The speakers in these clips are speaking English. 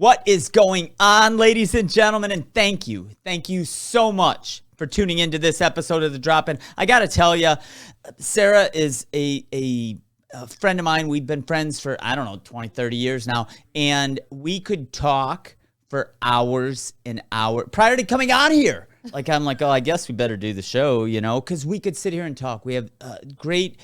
What is going on, ladies and gentlemen? And thank you. Thank you so much for tuning into this episode of The Drop-In. I got to tell you, Sarah is a friend of mine. We've been friends for, 20, 30 years now. And we could talk for hours and hours prior to coming on here. I'm like, oh, I guess we better do the show, because we could sit here and talk. We have great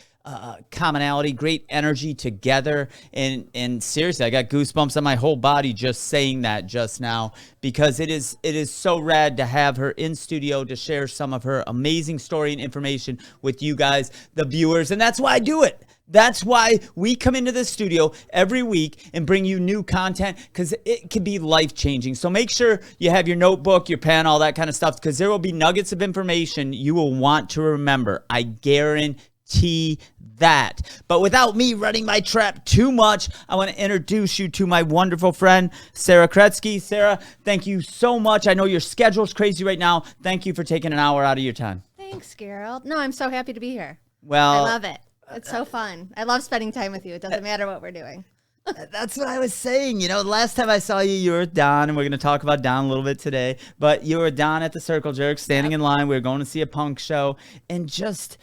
commonality, great energy together, and seriously, I got goosebumps on my whole body just saying that just now, because it is so rad to have her in studio to share some of her amazing story and information with you guys, the viewers, and that's why I do it. That's why we come into the studio every week and bring you new content, because it can be life-changing. So make sure you have your notebook, your pen, all that kind of stuff, because there will be nuggets of information you will want to remember. I guarantee that. But without me running my trap too much, I want to introduce you to my wonderful friend, Sarah Kuretzky. Sarah, thank you so much. I know your schedule's crazy right now. Thank you for taking an hour out of your time. Thanks, Garold. No, I'm so happy to be here. Well, I love it. It's so fun. I love spending time with you. It doesn't matter what we're doing. That's what I was saying. The last time I saw you, you were with Don, and we're going to talk about Don a little bit today. But you were Don at the Circle Jerk, standing in line. We were going to see a punk show, and just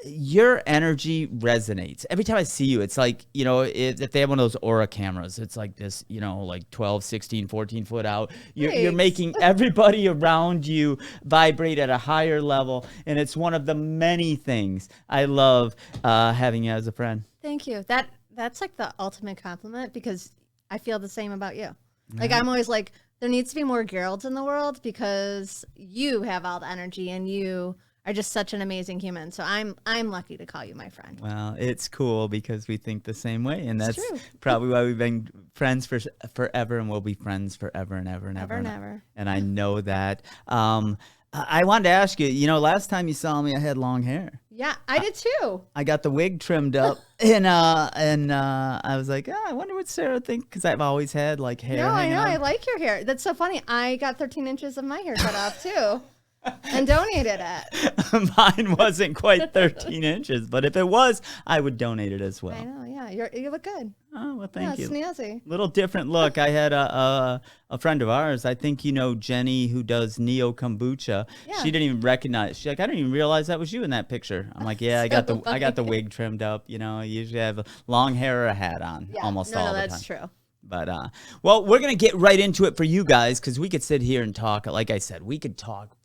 your energy resonates. Every time I see you, it's like, if they have one of those Aura cameras, it's like this, like 12, 16, 14 foot out. You're making everybody around you vibrate at a higher level. And it's one of the many things I love having you as a friend. Thank you. That's like the ultimate compliment, because I feel the same about you. Like, I'm always like, there needs to be more Garolds in the world, because you have all the energy and you are just such an amazing human. So I'm lucky to call you my friend. Well, it's cool because we think the same way, and that's probably why we've been friends for forever, and we'll be friends forever and ever and ever and ever. And I know that. I wanted to ask you, last time you saw me, I had long hair. Yeah, I did too. I got the wig trimmed up, and I was like, I wonder what Sarah thinks, because I've always had like hair. No, I know. Out. I like your hair. That's so funny. I got 13 inches of my hair cut off too. And donated it. Mine wasn't quite 13 inches, but if it was, I would donate it as well. I know, yeah. You look good. Oh, well, thank you. Snazzy. Little different look. I had a friend of ours, I think Jenny, who does Neo Kombucha. Yeah. She didn't even recognize. She's like, I didn't even realize that was you in that picture. I'm like, yeah, I got the wig trimmed up. I usually have long hair or a hat on almost all the time. No, that's true. But, well, we're going to get right into it for you guys, because we could sit here and talk. Like I said, we could talk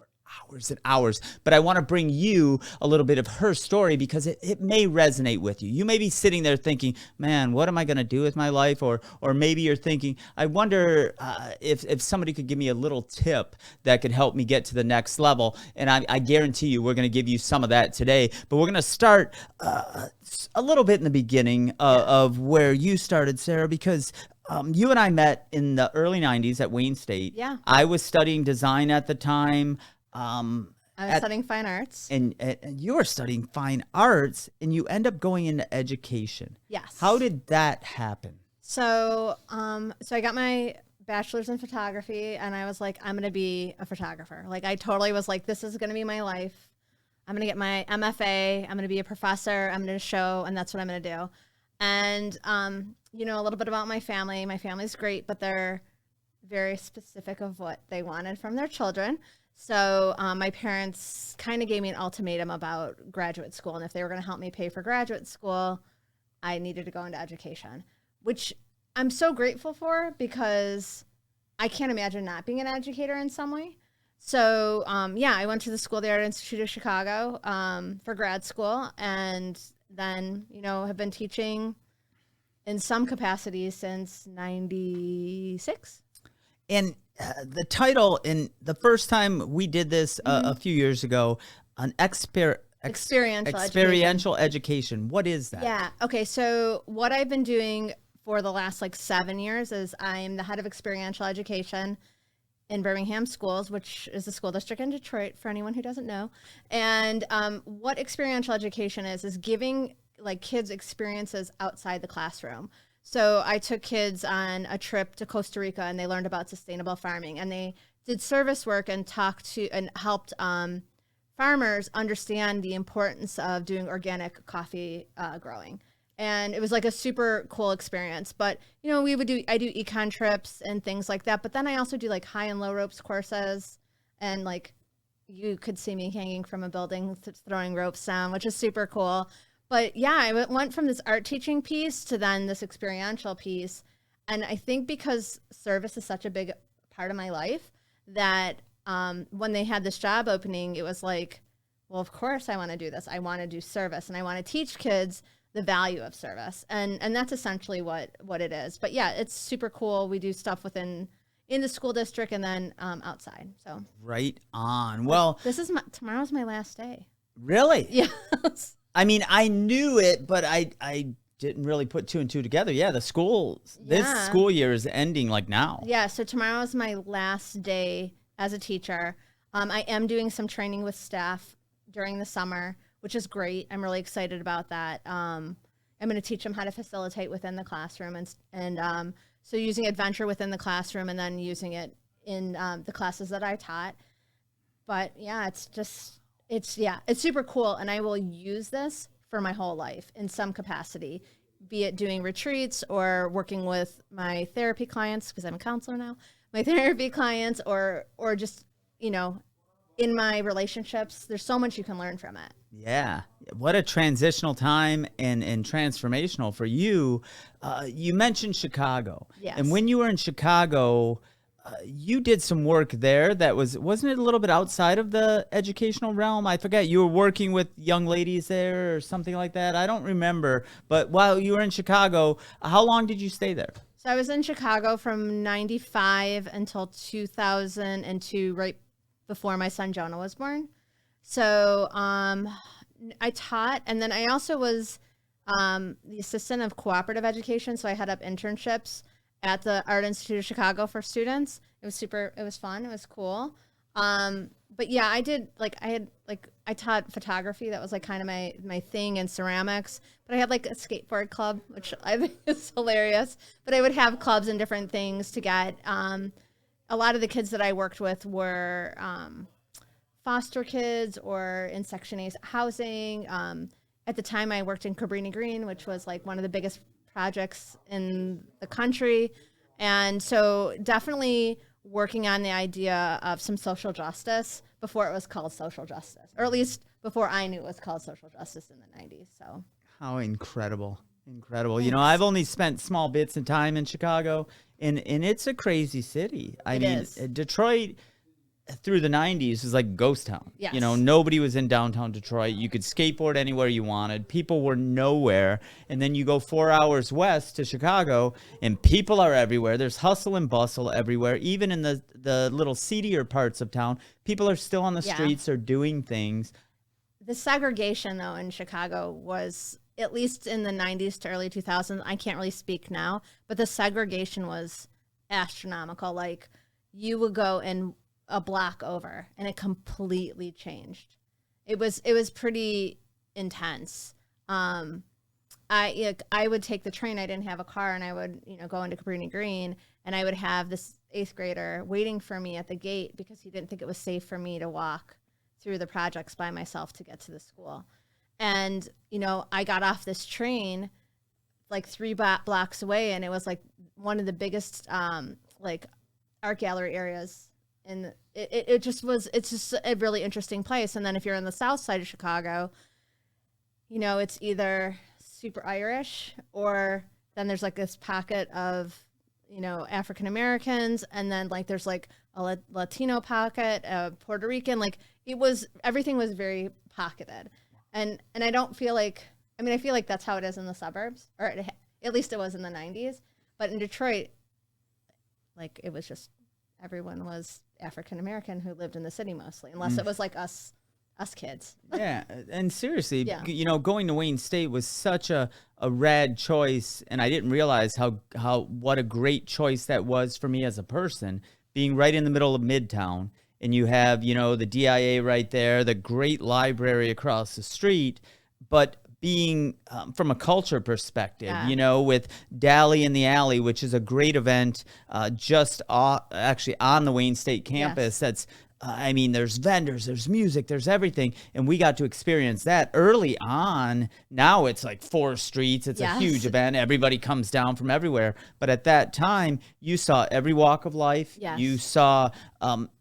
hours and hours, but I want to bring you a little bit of her story, because it may resonate with you. You may be sitting there thinking, man, what am I going to do with my life? Or maybe you're thinking, I wonder if somebody could give me a little tip that could help me get to the next level. And I guarantee you, we're going to give you some of that today, but we're going to start a little bit in the beginning of where you started, Sarah, because you and I met in the early 90s at Wayne State. Yeah. I was studying design at the time. I was studying fine arts. And you were studying fine arts, and you end up going into education. Yes. How did that happen? So I got my bachelor's in photography, and I was like, I'm going to be a photographer. Like, I totally was like, this is going to be my life. I'm going to get my MFA. I'm going to be a professor. I'm going to show, and that's what I'm going to do. And, a little bit about my family. My family's great, but they're very specific of what they wanted from their children. So my parents kind of gave me an ultimatum about graduate school. And if they were going to help me pay for graduate school, I needed to go into education, which I'm so grateful for, because I can't imagine not being an educator in some way. So, I went to the School of the Art Institute of Chicago for grad school, and then, have been teaching in some capacity since 96. And the title, in the first time we did this a few years ago, an experiential education. What is that? Yeah. Okay. So what I've been doing for the last 7 years is I'm the head of experiential education in Birmingham Schools, which is a school district in Detroit, for anyone who doesn't know. And what experiential education is giving kids experiences outside the classroom. So I took kids on a trip to Costa Rica, and they learned about sustainable farming, and they did service work and talked to and helped farmers understand the importance of doing organic coffee growing. And it was like a super cool experience. But, you know, I do econ trips and things like that. But then I also do like high and low ropes courses. And like you could see me hanging from a building, throwing ropes down, which is super cool. But yeah, I went from this art teaching piece to then this experiential piece. And I think because service is such a big part of my life that when they had this job opening, it was like, well, of course I want to do this. I want to do service and I want to teach kids the value of service. And that's essentially what it is. But yeah, it's super cool. We do stuff in the school district and then outside. So right on. Well, tomorrow's my last day. Really? Yes. I mean, I knew it, but I didn't really put two and two together. Yeah, this school year is ending like now. Yeah, so tomorrow is my last day as a teacher. I am doing some training with staff during the summer, which is great. I'm really excited about that. I'm going to teach them how to facilitate within the classroom and so using adventure within the classroom and then using it in the classes that I taught. But yeah, it's super cool. And I will use this for my whole life in some capacity, be it doing retreats or working with my therapy clients, because I'm a counselor now, my therapy clients, or just, you know, in my relationships. There's so much you can learn from it. Yeah. What a transitional time and transformational for you. You mentioned Chicago. Yes. And when you were in Chicago, you did some work there that wasn't it a little bit outside of the educational realm? I forget. You were working with young ladies there or something like that. I don't remember. But while you were in Chicago, how long did you stay there? So I was in Chicago from 95 until 2002, right before my son Jonah was born. So I taught, and then I also was the assistant of cooperative education. So I had up internships at the Art Institute of Chicago for students. It was fun. It was cool. But yeah, I taught photography. That was like kind of my thing, and ceramics. But I had like a skateboard club, which I think is hilarious. But I would have clubs and different things to get. A lot of the kids that I worked with were foster kids or in Section 8 housing. At the time, I worked in Cabrini Green, which was like one of the biggest projects in the country. And so definitely working on the idea of some social justice before it was called social justice, or at least before I knew it was called social justice in the 90s. So how incredible. Incredible. You know, I've only spent small bits of time in Chicago, and it's a crazy city. I mean, Detroit through the 90s was like a ghost town. Yes. You know, nobody was in downtown Detroit. You could skateboard anywhere you wanted. People were nowhere. And then you go 4 hours west to Chicago, and people are everywhere. There's hustle and bustle everywhere. Even in the little seedier parts of town, people are still on the streets or doing things. The segregation, though, in Chicago was, at least in the 90s to early 2000s, I can't really speak now, but the segregation was astronomical. Like, you would go in a block over and it completely changed. It was pretty intense. I would take the train. I didn't have a car, and I would, go into Cabrini Green, and I would have this 8th grader waiting for me at the gate because he didn't think it was safe for me to walk through the projects by myself to get to the school. And, I got off this train like 3 blocks away, and it was like one of the biggest like art gallery areas. And it's just a really interesting place. And then if you're on the south side of Chicago, it's either super Irish, or then there's like this pocket of, African Americans. And then like there's like a Latino pocket, Puerto Rican, like everything was very pocketed. And I don't feel like, I feel like that's how it is in the suburbs, or at least it was in the 90s. But in Detroit, like it was just, everyone was African American who lived in the city mostly, unless it was like us kids. Yeah, and seriously, going to Wayne State was such a rad choice, and I didn't realize what a great choice that was for me as a person, being right in the middle of Midtown, and you have, the DIA right there, the great library across the street, but being from a culture perspective, Yeah. you know, with Dally in the Alley, which is a great event actually on the Wayne State campus. Yes. That's I mean, there's vendors, there's music, there's everything. And we got to experience that early on. Now it's like 4 streets. It's a Yes. huge event. Everybody comes down from everywhere. But at that time, you saw every walk of life. Yes. You saw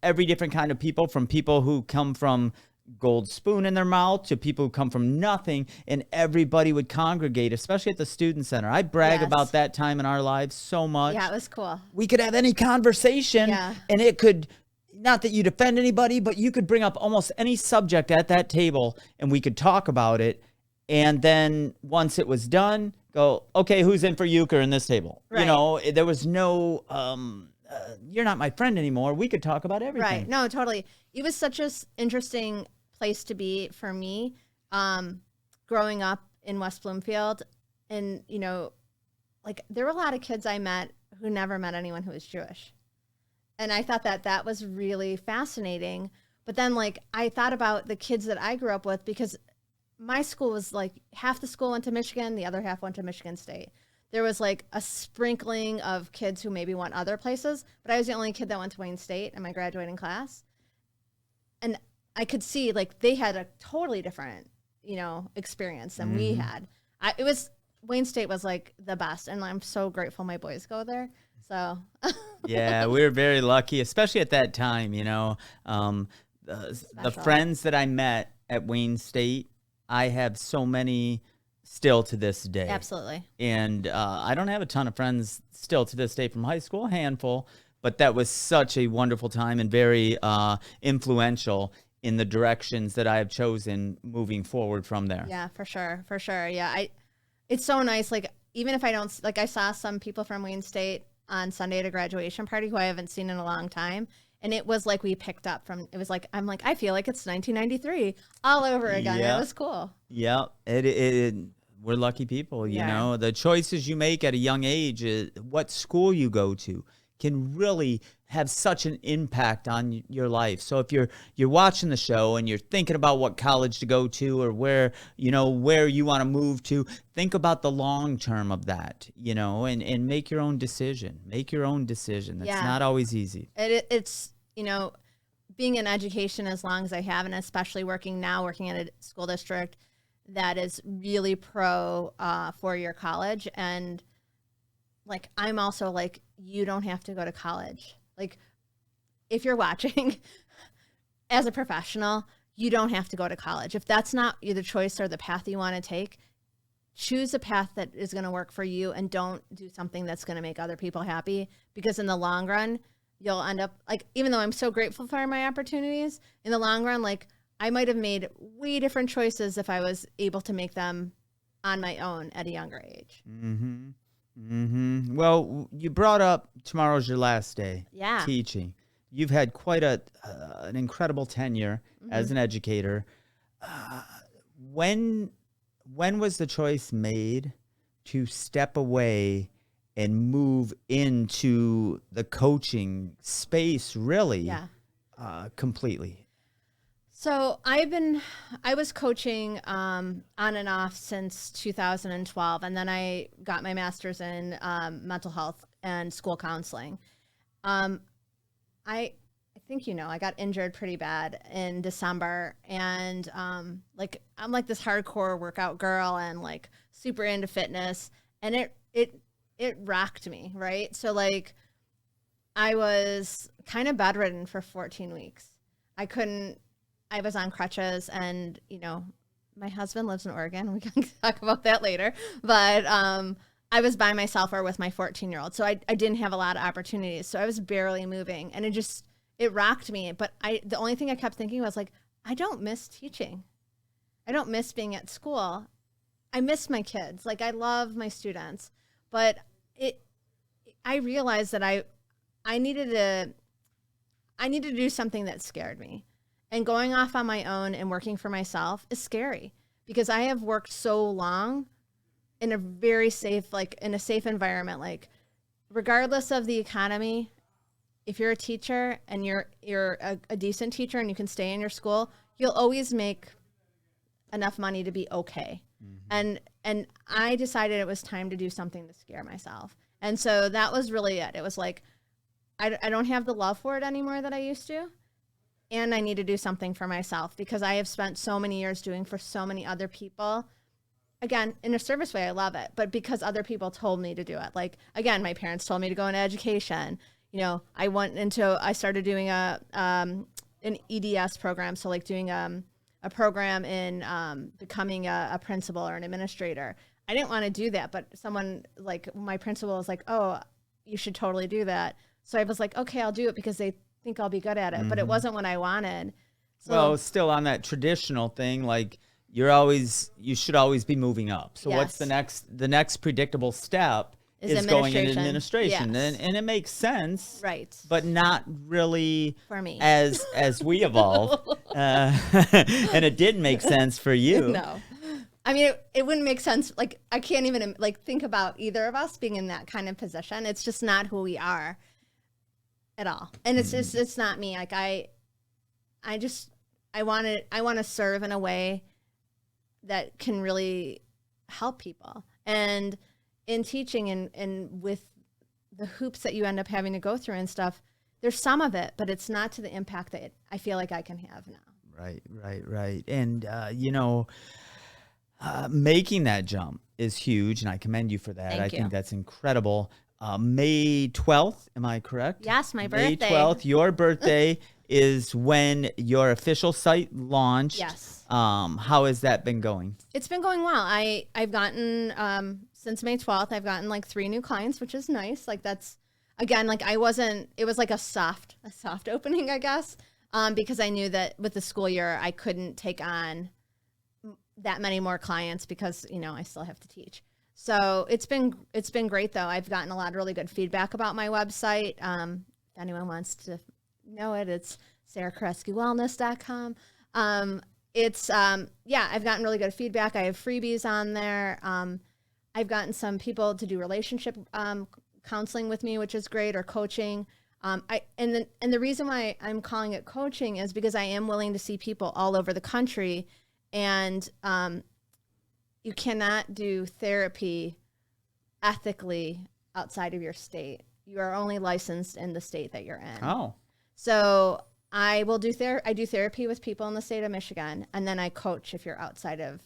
every different kind of people, from people who come from gold spoon in their mouth to people who come from nothing, and everybody would congregate, especially at the student center. I brag Yes. about that time in our lives so much. Yeah, it was cool. We could have any conversation, Yeah. and it could, not that you'd offend anybody, but you could bring up almost any subject at that table and we could talk about it. And then once it was done, go, okay, who's in for euchre in this table? You Right. know, there was no, you're not my friend anymore. We could talk about everything. Right. No, totally. It was such an interesting place to be for me, growing up in West Bloomfield. And, you know, like there were a lot of kids I met who never met anyone who was Jewish. And I thought that was really fascinating. But then, like, I thought about the kids that I grew up with, because my school was like half the school went to Michigan, the other half went to Michigan State. There was like a sprinkling of kids who maybe went other places, but I was the only kid that went to Wayne State in my graduating class. And I could see like they had a totally different, you know, experience than we had. Wayne State was like the best, and I'm so grateful my boys go there. So Yeah, we were very lucky, especially at that time, you know. The friends that I met at Wayne State, I have so many still to this day. absolutely. And I don't have a ton of friends still to this day from high school, a handful, but that was such a wonderful time and very influential in the directions that I have chosen moving forward from there. Yeah, for sure. For sure. Yeah. It's so nice. Like, even if I don't, like, I saw some people from Wayne State on Sunday at a graduation party who I haven't seen in a long time. And it was like we picked up from, it was like, I'm like, I feel like it's 1993 all over again. Yeah. It was cool. Yeah, we're lucky people, you Yeah. know. The choices you make at a young age, what school you go to, can really have such an impact on your life. So if you're watching the show and you're thinking about what college to go to, or where you want to move to, think about the long term of that, you know, and make your own decision. Make your own decision. That's Yeah. not always easy. It's, you know, being in education as long as I have, and especially working at a school district that is really pro 4-year college. And like, I'm also like, you don't have to go to college. Like, if you're watching as a professional, you don't have to go to college. If that's not the choice or the path you want to take, choose a path that is going to work for you, and don't do something that's going to make other people happy, because in the long run, you'll end up like, even though I'm so grateful for my opportunities, in the long run, like, I might have made way different choices if I was able to make them on my own at a younger age. Mm-hmm. Mm-hmm. Well, you brought up tomorrow's your last day Yeah. teaching. You've had quite an incredible tenure as an educator. When was the choice made to step away and move into the coaching space, really? Yeah. Completely. So I was coaching on and off since 2012, and then I got my master's in mental health and school counseling. I think, you know, I got injured pretty bad in December, and like, I'm like this hardcore workout girl and like super into fitness, and it rocked me, right? So like, I was kind of bedridden for 14 weeks. I was on crutches, and, you know, my husband lives in Oregon. We can talk about that later. But I was by myself or with my 14-year-old. So I didn't have a lot of opportunities. So I was barely moving, and it rocked me. But the only thing I kept thinking was like, I don't miss teaching. I don't miss being at school. I miss my kids. Like, I love my students, but I realized that I needed to do something that scared me. And going off on my own and working for myself is scary, because I have worked so long in a very safe, like in a safe environment. Like, regardless of the economy, if you're a teacher and you're a decent teacher and you can stay in your school, you'll always make enough money to be okay. And I decided it was time to do something to scare myself. And so that was really it. It was like, I don't have the love for it anymore that I used to. And I need to do something for myself because I have spent so many years doing for so many other people. Again, in a service way, I love it, but because other people told me to do it. Like, again, my parents told me to go into education. You know, I started doing an EDS program. So like doing a program in becoming a principal or an administrator. I didn't want to do that, but someone like my principal was like, oh, you should totally do that. So I was like, okay, I'll do it because they think I'll be good at it, but it wasn't what I wanted. So, well, still on that traditional thing, like you should always be moving up. So what's the next predictable step is going into administration. Yes. And it makes sense, right? But not really for me as we evolve. And it did make sense for you. No. I mean, it wouldn't make sense. Like, I can't even like think about either of us being in that kind of position. It's just not who we are at all. And it's just, it's not me. Like I want to serve in a way that can really help people. And in teaching and with the hoops that you end up having to go through and stuff, there's some of it, but it's not to the impact that I feel like I can have now. Right. And, making that jump is huge, and I commend you for that. Thank I you. think that's incredible. May 12th, am I correct? Yes, my birthday. May 12th, your birthday is when your official site launched. Yes. How has that been going? It's been going well. I've gotten, since May 12th, I've gotten like 3 new clients, which is nice. Like that's, again, like it was like a soft opening, I guess, because I knew that with the school year, I couldn't take on that many more clients because, you know, I still have to teach. So it's been great though. I've gotten a lot of really good feedback about my website. If anyone wants to know it, it's sarahkuretzkywellness.com. I've gotten really good feedback. I have freebies on there. I've gotten some people to do relationship counseling with me, which is great, or coaching. And the reason why I'm calling it coaching is because I am willing to see people all over the country. And you cannot do therapy ethically outside of your state. You are only licensed in the state that you're in. Oh. So I will do I do therapy with people in the state of Michigan, and then I coach if you're outside of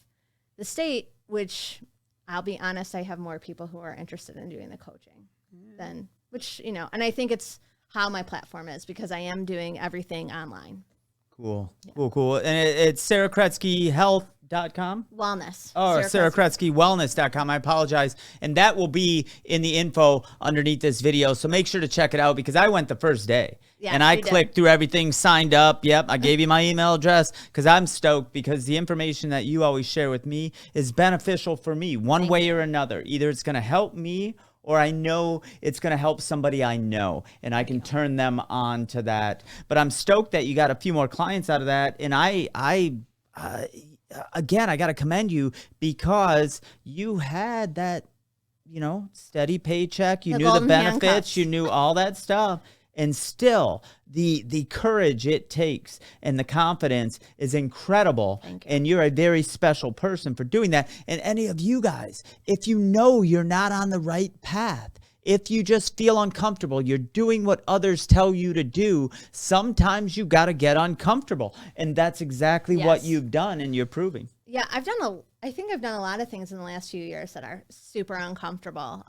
the state, which I'll be honest, I have more people who are interested in doing the coaching than, which, you know, and I think it's how my platform is because I am doing everything online. Cool. Yeah. Cool. And it's sarahkuretzkyhealth.com? Wellness. Oh, sarahkuretzkywellness.com. I apologize. And that will be in the info underneath this video. So make sure to check it out because I went the first day. Yeah, and I clicked through everything, signed up. Yep, I gave you my email address because I'm stoked because the information that you always share with me is beneficial for me one way or another. Either it's going to help me or I know it's going to help somebody I know, and I can turn them on to that. But I'm stoked that you got a few more clients out of that. And again, I got to commend you because you had that, you know, steady paycheck. You knew the benefits. Handcuffs. You knew all that stuff. And still, the courage it takes and the confidence is incredible. And you're a very special person for doing that. And any of you guys, if you know you're not on the right path, if you just feel uncomfortable, you're doing what others tell you to do, sometimes you got to get uncomfortable. And that's exactly what you've done, and you're proving. Yeah, I think I've done a lot of things in the last few years that are super uncomfortable.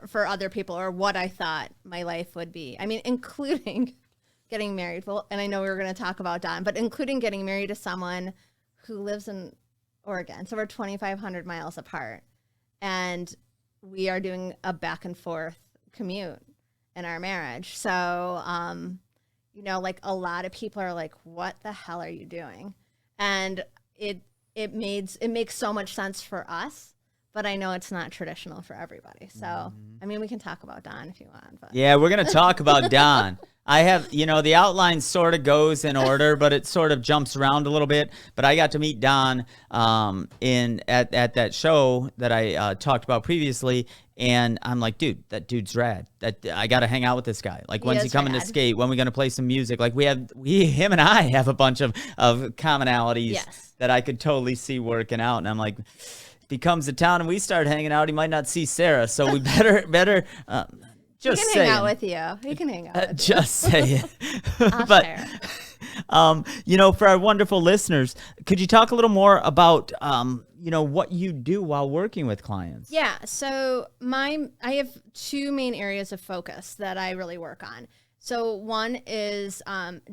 For other people, or what I thought my life would be. I mean, including getting married. Well, and I know we were going to talk about Don, but including getting married to someone who lives in Oregon. So we're 2,500 miles apart. And we are doing a back and forth commute in our marriage. So, you know, like a lot of people are like, what the hell are you doing? And it makes so much sense for us. But I know it's not traditional for everybody. So, I mean, we can talk about Don if you want. But. Yeah, we're going to talk about Don. I have, the outline sort of goes in order, but it sort of jumps around a little bit. But I got to meet Don at that show that I talked about previously, and I'm like, dude, that dude's rad. That I got to hang out with this guy. Like, when's he coming to skate? When we gonna play some music? Like, him and I have a bunch of commonalities that I could totally see working out. And I'm like, if he comes to town and we start hanging out, he might not see Sarah, so we better. Just he can hang out with you. He can hang out with you. Just say it. But, for our wonderful listeners, could you talk a little more about, what you do while working with clients? Yeah. So I have two main areas of focus that I really work on. So one is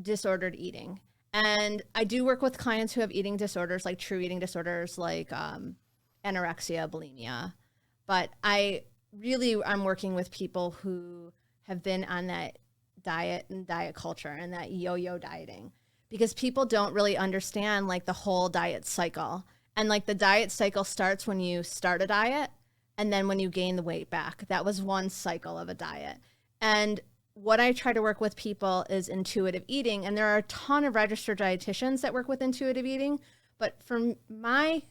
disordered eating. And I do work with clients who have eating disorders, like true eating disorders, like anorexia, bulimia. But I'm working with people who have been on that diet and diet culture and that yo-yo dieting, because people don't really understand like the whole diet cycle. And like the diet cycle starts when you start a diet and then when you gain the weight back. That was one cycle of a diet. And what I try to work with people is intuitive eating. And there are a ton of registered dietitians that work with intuitive eating. But from my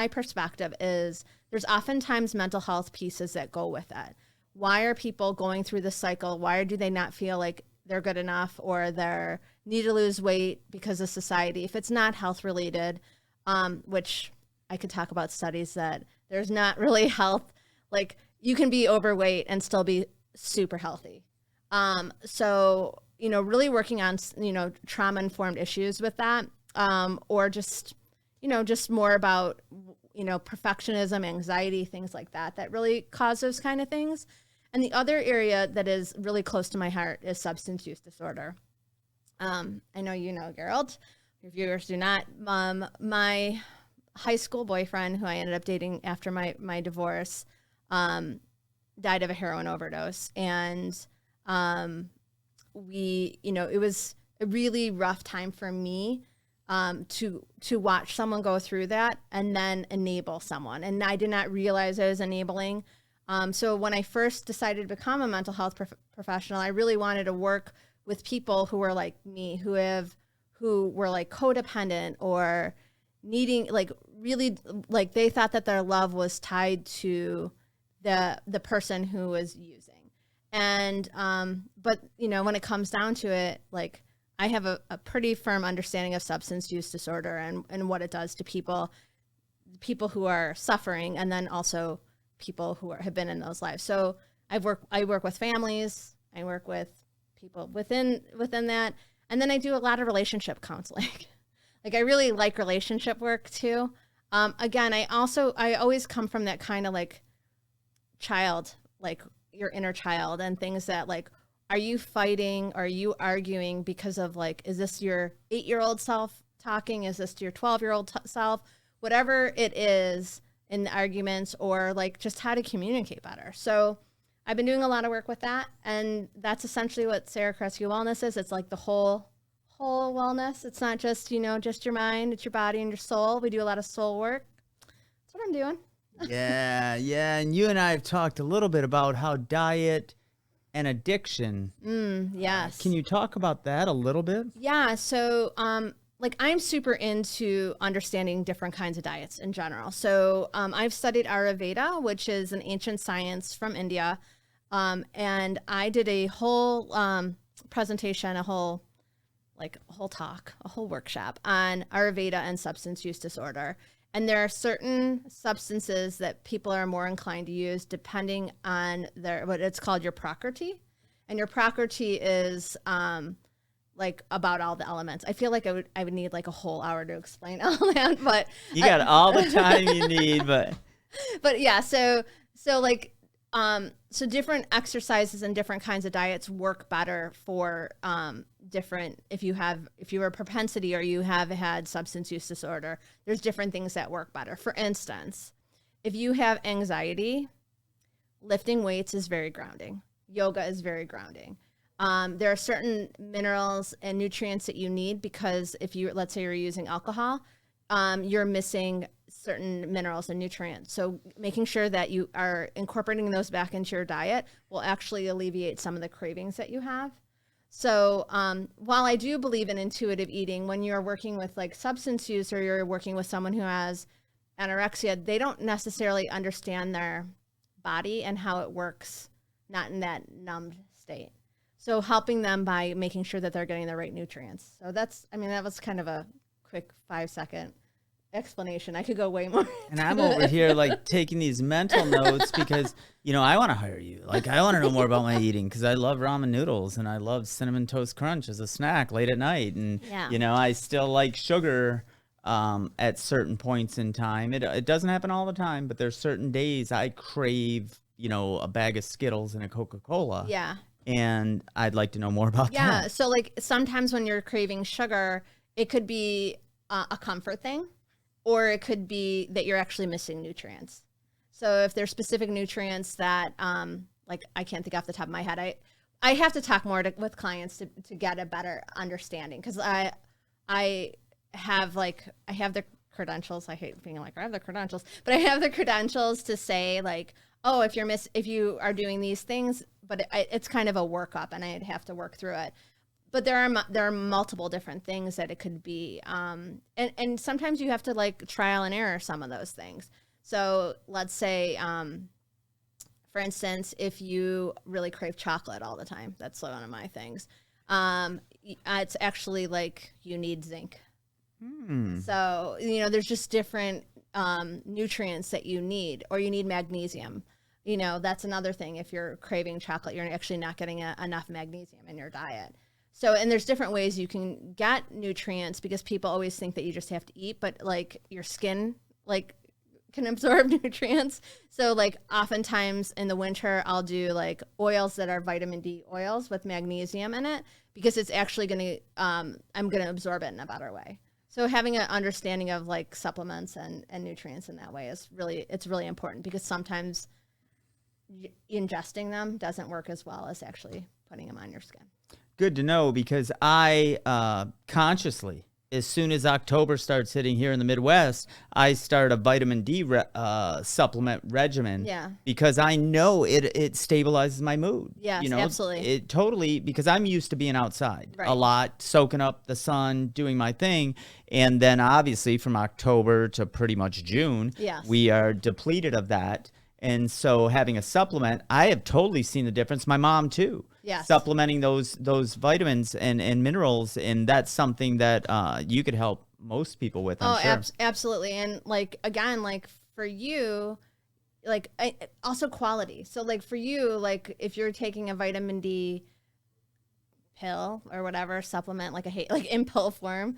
perspective is there's oftentimes mental health pieces that go with it. Why are people going through this cycle? Why do they not feel like they're good enough or they need to lose weight because of society? If it's not health related, which I could talk about studies that there's not really health, like you can be overweight and still be super healthy. So, really working on, trauma informed issues with that, or just more about, perfectionism, anxiety, things like that really cause those kind of things. And the other area that is really close to my heart is substance use disorder. I know Garold. Your viewers do not. My high school boyfriend, who I ended up dating after my divorce, died of a heroin overdose. And it was a really rough time for me to watch someone go through that and then enable someone. And I did not realize I was enabling. So when I first decided to become a mental health professional, I really wanted to work with people who were like me, who were like codependent or needing, like really, like they thought that their love was tied to the person who was using. And, but when it comes down to it, like, I have a pretty firm understanding of substance use disorder and what it does to people who are suffering, and then also people who have been in those lives. So I work with families, I work with people within that, and then I do a lot of relationship counseling. Like I really like relationship work too. Again, I always come from that kind of like child, like your inner child, and things that like, are you fighting? Are you arguing because of like, is this your 8-year-old self talking? Is this your 12-year-old self? Whatever it is in the arguments, or like just how to communicate better. So I've been doing a lot of work with that. And that's essentially what Sarah Kuretzky Wellness is. It's like the whole wellness. It's not just, just your mind, it's your body and your soul. We do a lot of soul work. That's what I'm doing. Yeah. And you and I have talked a little bit about how diet and addiction. Yes. Can you talk about that a little bit? Yeah. So, like I'm super into understanding different kinds of diets in general. So, I've studied Ayurveda, which is an ancient science from India. And I did a whole, presentation, a whole talk, a whole workshop on Ayurveda and substance use disorder. And there are certain substances that people are more inclined to use depending on what it's called your prakriti. And your prakriti is like about all the elements. I feel like I would need like a whole hour to explain all that, but you got all the time you need, but yeah, so like so different exercises and different kinds of diets work better for different, if you're a propensity or you have had substance use disorder, there's different things that work better. For instance, if you have anxiety, lifting weights is very grounding. Yoga is very grounding. There are certain minerals and nutrients that you need, because let's say you're using alcohol, you're missing certain minerals and nutrients. So making sure that you are incorporating those back into your diet will actually alleviate some of the cravings that you have. So while I do believe in intuitive eating, when you're working with like substance use or you're working with someone who has anorexia, they don't necessarily understand their body and how it works, not in that numbed state. So helping them by making sure that they're getting the right nutrients. So that was kind of a quick 5-second explanation. I could go way more. And I'm over here like taking these mental notes because, I want to hire you. Like, I want to know more about my eating because I love ramen noodles and I love Cinnamon Toast Crunch as a snack late at night. And, I still like sugar at certain points in time. It doesn't happen all the time, but there's certain days I crave, a bag of Skittles and a Coca-Cola. Yeah. And I'd like to know more about that. Yeah. So like sometimes when you're craving sugar, it could be a comfort thing, or it could be that you're actually missing nutrients. So if there's specific nutrients that, like I can't think off the top of my head, I have to talk more with clients to get a better understanding. Cause I have the credentials. I hate being like, I have the credentials, but I have the credentials to say like, oh, if you are doing these things, but it's kind of a workup and I'd have to work through it. But there are multiple different things that it could be. And sometimes you have to like trial and error some of those things. So let's say, for instance, if you really crave chocolate all the time, that's one of my things. It's actually like you need zinc. So, there's just different nutrients that you need, or you need magnesium. That's another thing. If you're craving chocolate, you're actually not getting enough magnesium in your diet. So, and there's different ways you can get nutrients because people always think that you just have to eat, but like your skin, like can absorb nutrients. So like oftentimes in the winter, I'll do like oils that are vitamin D oils with magnesium in it because it's actually going to, I'm going to absorb it in a better way. So having an understanding of like supplements and nutrients in that way it's really important because sometimes ingesting them doesn't work as well as actually putting them on your skin. Good to know because I consciously, as soon as October starts hitting here in the Midwest, I start a vitamin D supplement regimen. Yeah. Because I know it stabilizes my mood. Yes, absolutely. It totally, because I'm used to being outside right. a lot, soaking up the sun, doing my thing. And then obviously from October to pretty much June, yes. we are depleted of that. And so having a supplement, I have totally seen the difference. My mom too. Yes. Supplementing those vitamins and minerals, and that's something that you could help most people with. I'm sure. Absolutely. And like again, like for you, like also quality. So like for you, like if you're taking a vitamin D pill or whatever supplement, like in pill form,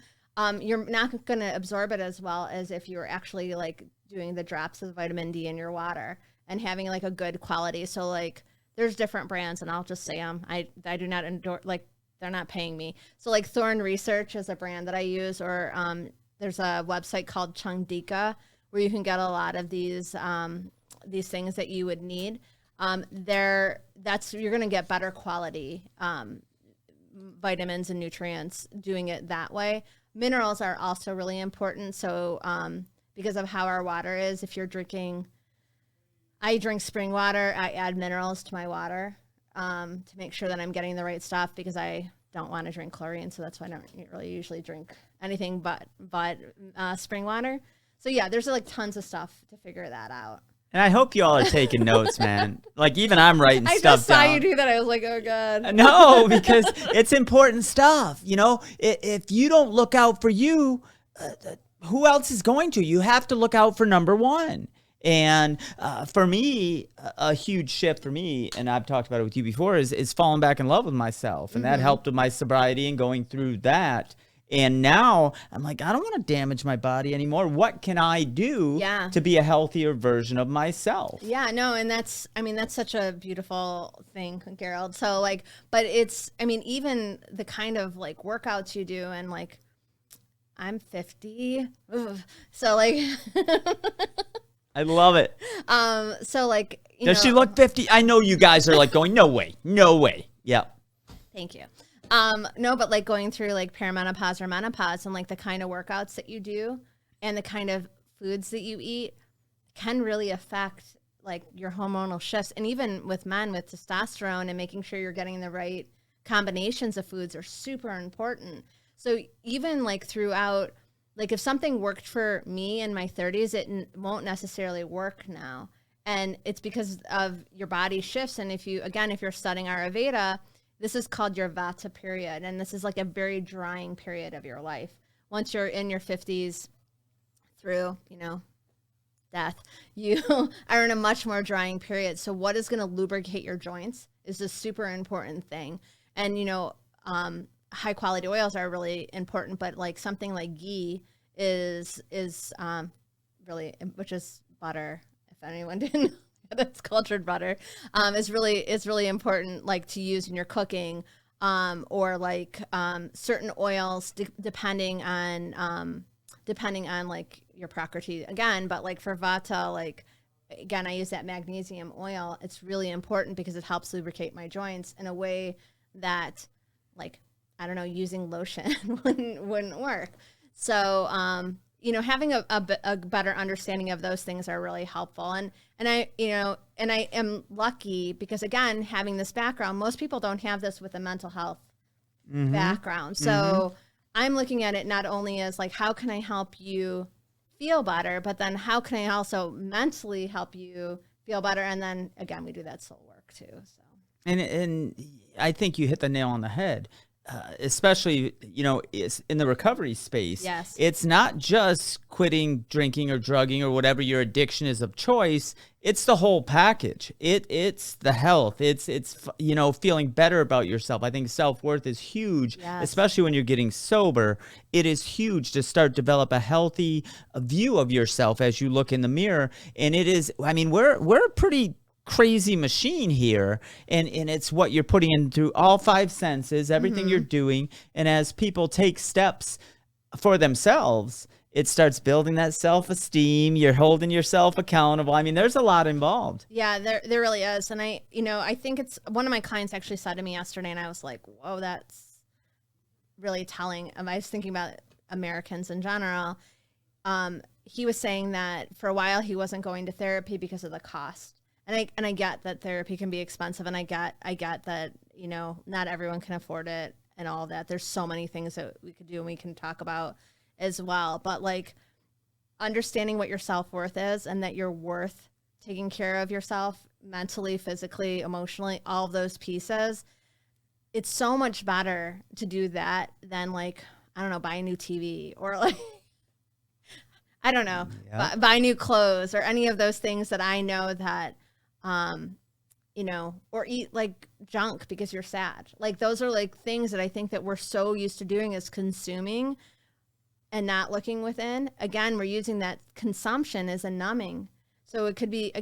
you're not going to absorb it as well as if you were actually like doing the drops of vitamin D in your water and having like a good quality. So like there's different brands and I'll just say them. I do not endorse, like they're not paying me. So like Thorne Research is a brand that I use, or there's a website called Chungdika where you can get a lot of these things that you would need. You're going to get better quality vitamins and nutrients doing it that way. Minerals are also really important. So because of how our water is, if you're drinking, I drink spring water, I add minerals to my water to make sure that I'm getting the right stuff because I don't want to drink chlorine. So that's why I don't really usually drink anything but spring water. So yeah, there's like tons of stuff to figure that out. And I hope you all are taking notes, man. Like even I'm writing stuff down. I just saw you do that. I was like, oh God. No, because it's important stuff. If you don't look out for you, who else is going to? You have to look out for number one. And for me, a huge shift for me, and I've talked about it with you before, is falling back in love with myself. And that helped with my sobriety and going through that. And now I'm like, I don't want to damage my body anymore. What can I do to be a healthier version of myself? Yeah, no, and that's such a beautiful thing, Garold. So like, but even the kind of like workouts you do, and like, I'm 50. Ugh. So like, I love it. So like, does she look 50? I know you guys are like going, no way. Yeah. Thank you. No, but like going through like perimenopause or menopause and like the kind of workouts that you do and the kind of foods that you eat can really affect like your hormonal shifts. And even with men with testosterone and making sure you're getting the right combinations of foods are super important. So even like throughout, like if something worked for me in my 30s, it won't necessarily work now. And it's because of your body shifts. And if you're studying Ayurveda, this is called your Vata period. And this is like a very drying period of your life. Once you're in your 50s through, death, you are in a much more drying period. So what is going to lubricate your joints is a super important thing. And, high quality oils are really important, but like something like ghee is really, which is butter. If anyone didn't know that, it's cultured butter, is really important, like to use in your cooking, or like certain oils depending on like your prakriti again. But like for Vata, like again, I use that magnesium oil. It's really important because it helps lubricate my joints in a way that, like, I don't know, using lotion wouldn't work. So, having a better understanding of those things are really helpful. And I am lucky because, again, having this background, most people don't have this with a mental health background. So I'm looking at it not only as like, how can I help you feel better, but then how can I also mentally help you feel better? And then again, we do that soul work too. So. And I think you hit the nail on the head. Especially, it's in the recovery space. Yes. It's not just quitting drinking or drugging or whatever your addiction is of choice. It's the whole package. It's the health. It's feeling better about yourself. I think self-worth is huge, especially when you're getting sober. It is huge to start develop a healthy view of yourself as you look in the mirror. And it is, we're a pretty crazy machine here, and it's what you're putting in through all five senses, everything you're doing. And as people take steps for themselves, it starts building that self-esteem. You're holding yourself accountable. There's a lot involved. Yeah, there really is. And I think it's one of my clients actually said to me yesterday, and I was like, whoa, that's really telling. I was thinking about Americans in general. He was saying that for a while he wasn't going to therapy because of the cost. And I get that therapy can be expensive, and I get that, not everyone can afford it and all of that. There's so many things that we could do and we can talk about as well. But like understanding what your self-worth is and that you're worth taking care of yourself mentally, physically, emotionally, all of those pieces. It's so much better to do that than like, I don't know, buy a new TV or like, I don't know, buy new clothes or any of those things that I know that, or eat like junk because you're sad. Like those are like things that I think that we're so used to doing is consuming and not looking within. Again, we're using that consumption as a numbing. So it could be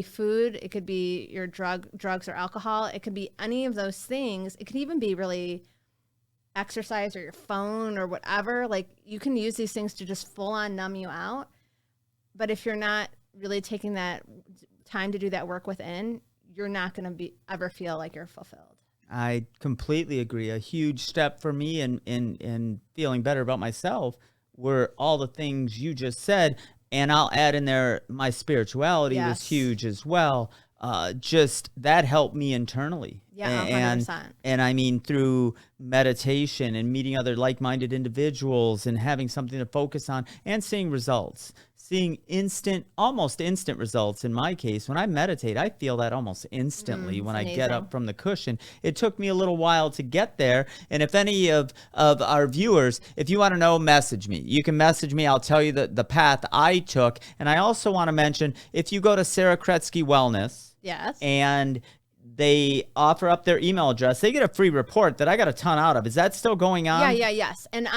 food. It could be your drugs or alcohol. It could be any of those things. It could even be really exercise or your phone or whatever. Like you can use these things to just full on numb you out. But if you're not really taking that time to do that work within, you're not going to ever feel like you're fulfilled. I completely agree. A huge step for me in feeling better about myself were all the things you just said. And I'll add in there, my spirituality was huge as well. Just that helped me internally. Yeah, 100%. And through meditation and meeting other like-minded individuals and having something to focus on and seeing results. Seeing almost instant results in my case. When I meditate, I feel that almost instantly when I get up from the cushion. It took me a little while to get there. And if any of our viewers, if you want to know, message me. You can message me. I'll tell you the path I took. And I also want to mention, if you go to Sarah Kuretzky Wellness, and they offer up their email address, they get a free report that I got a ton out of. Is that still going on? Yes. And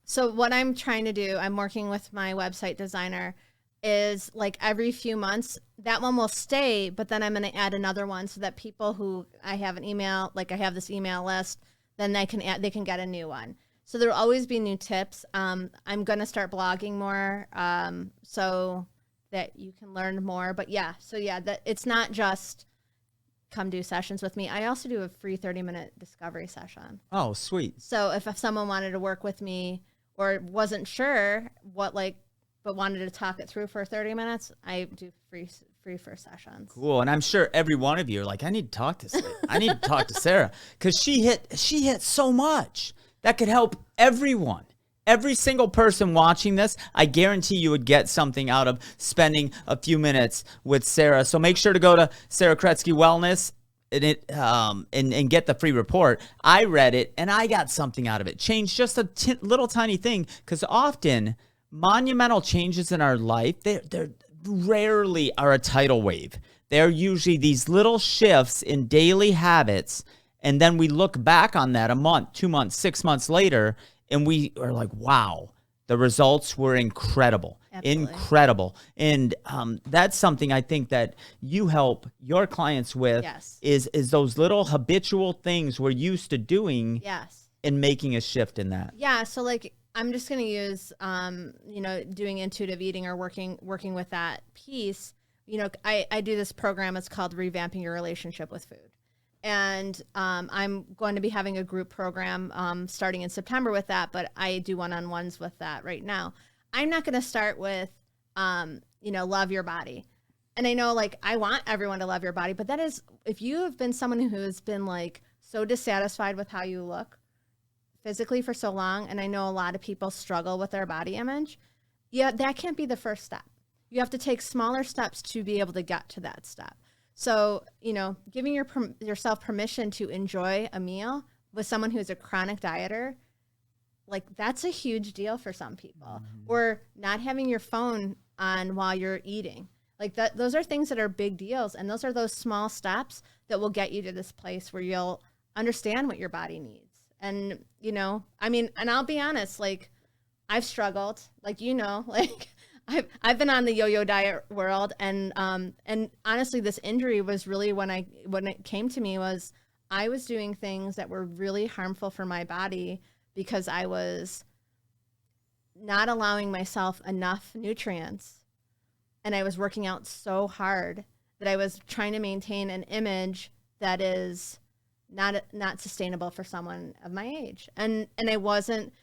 so what I'm trying to do, I'm working with my website designer, is like every few months, that one will stay, but then I'm going to add another one so that people who I have an email, like I have this email list, then they can get a new one. So there will always be new tips. I'm going to start blogging more so that you can learn more. But that it's not just come do sessions with me. I also do a free 30-minute discovery session. Oh, sweet. So if someone wanted to work with me or wasn't sure but wanted to talk it through for 30 minutes, I do free free first sessions. Cool. And I'm sure every one of you are like, I need to talk to Sarah. I need to talk to Sarah because she hit so much that could help everyone. Every single person watching this, I guarantee you would get something out of spending a few minutes with Sarah. So make sure to go to Sarah Kuretzky Wellness and get the free report. I read it and I got something out of it. Changed just a little tiny thing, because often monumental changes in our life, they're rarely are a tidal wave. They're usually these little shifts in daily habits, and then we look back on that a month, 2 months, 6 months later, and we are like, wow, the results were incredible. Absolutely. Incredible. And that's something I think that you help your clients with. Yes. is those little habitual things we're used to doing. Yes. And making a shift in that. Yeah. So like, I'm just going to use, doing intuitive eating or working with that piece. I do this program. It's called Revamping Your Relationship with Food. And I'm going to be having a group program starting in September with that, but I do one-on-ones with that right now. I'm not going to start with, love your body. And I know, like, I want everyone to love your body, but that is, if you have been someone who has been, like, so dissatisfied with how you look physically for so long, and I know a lot of people struggle with their body image, that can't be the first step. You have to take smaller steps to be able to get to that step. So, giving yourself permission to enjoy a meal with someone who's a chronic dieter, like, that's a huge deal for some people. Mm-hmm. Or not having your phone on while you're eating. Like, those are things that are big deals. And those are those small steps that will get you to this place where you'll understand what your body needs. And, and I'll be honest, like, I've struggled, like, like, I've been on the yo-yo diet world, and honestly, this injury was really when it came to me was I was doing things that were really harmful for my body because I was not allowing myself enough nutrients, and I was working out so hard that I was trying to maintain an image that is not sustainable for someone of my age, and I wasn't.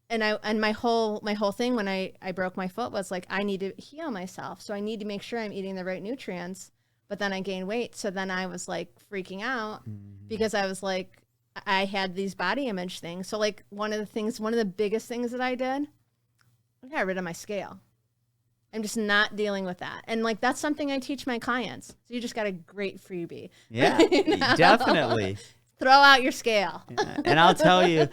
And my whole thing when I broke my foot was like, I need to heal myself. So I need to make sure I'm eating the right nutrients, but then I gained weight. So then I was like freaking out because I was like, I had these body image things. So like one of the biggest things that I did, I got rid of my scale. I'm just not dealing with that. And like, that's something I teach my clients. So you just got a great freebie. Yeah, definitely. Throw out your scale. Yeah. And I'll tell you,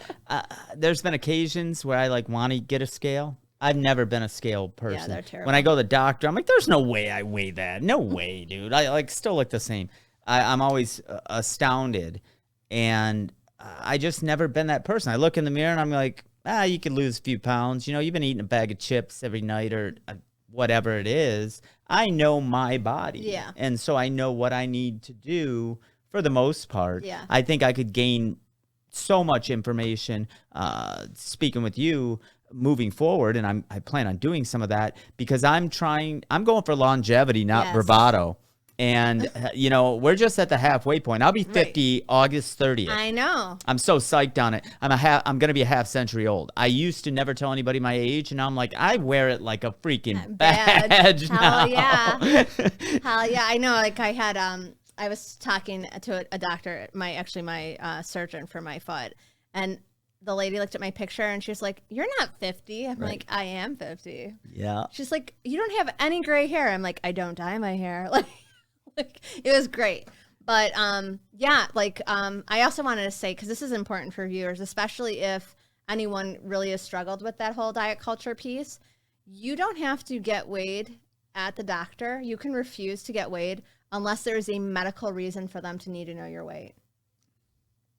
there's been occasions where I like want to get a scale. I've never been a scale person. Yeah, they're terrible. When I go to the doctor, I'm like, there's no way I weigh that. No way, dude. I like still look the same. I'm always astounded. And I just never been that person. I look in the mirror and I'm like, you could lose a few pounds. You've been eating a bag of chips every night or whatever it is. I know my body. Yeah. And so I know what I need to do. For the most part, yeah. I think I could gain so much information speaking with you moving forward, and I plan on doing some of that because I'm going for longevity, not bravado. And, we're just at the halfway point. I'll be 50 right. August 30th. I know. I'm so psyched on it. I'm going to be a half century old. I used to never tell anybody my age, and now I'm like, I wear it like a freaking badge Hell now. Yeah. Hell yeah. I know. Like I had, I was talking to a doctor, my surgeon for my foot, and the lady looked at my picture and she was like, "You're not 50." I'm like, "I am 50." Yeah. She's like, "You don't have any gray hair." I'm like, "I don't dye my hair." Like it was great. But I also wanted to say, because this is important for viewers, especially if anyone really has struggled with that whole diet culture piece, you don't have to get weighed at the doctor. You can refuse to get weighed unless there is a medical reason for them to need to know your weight.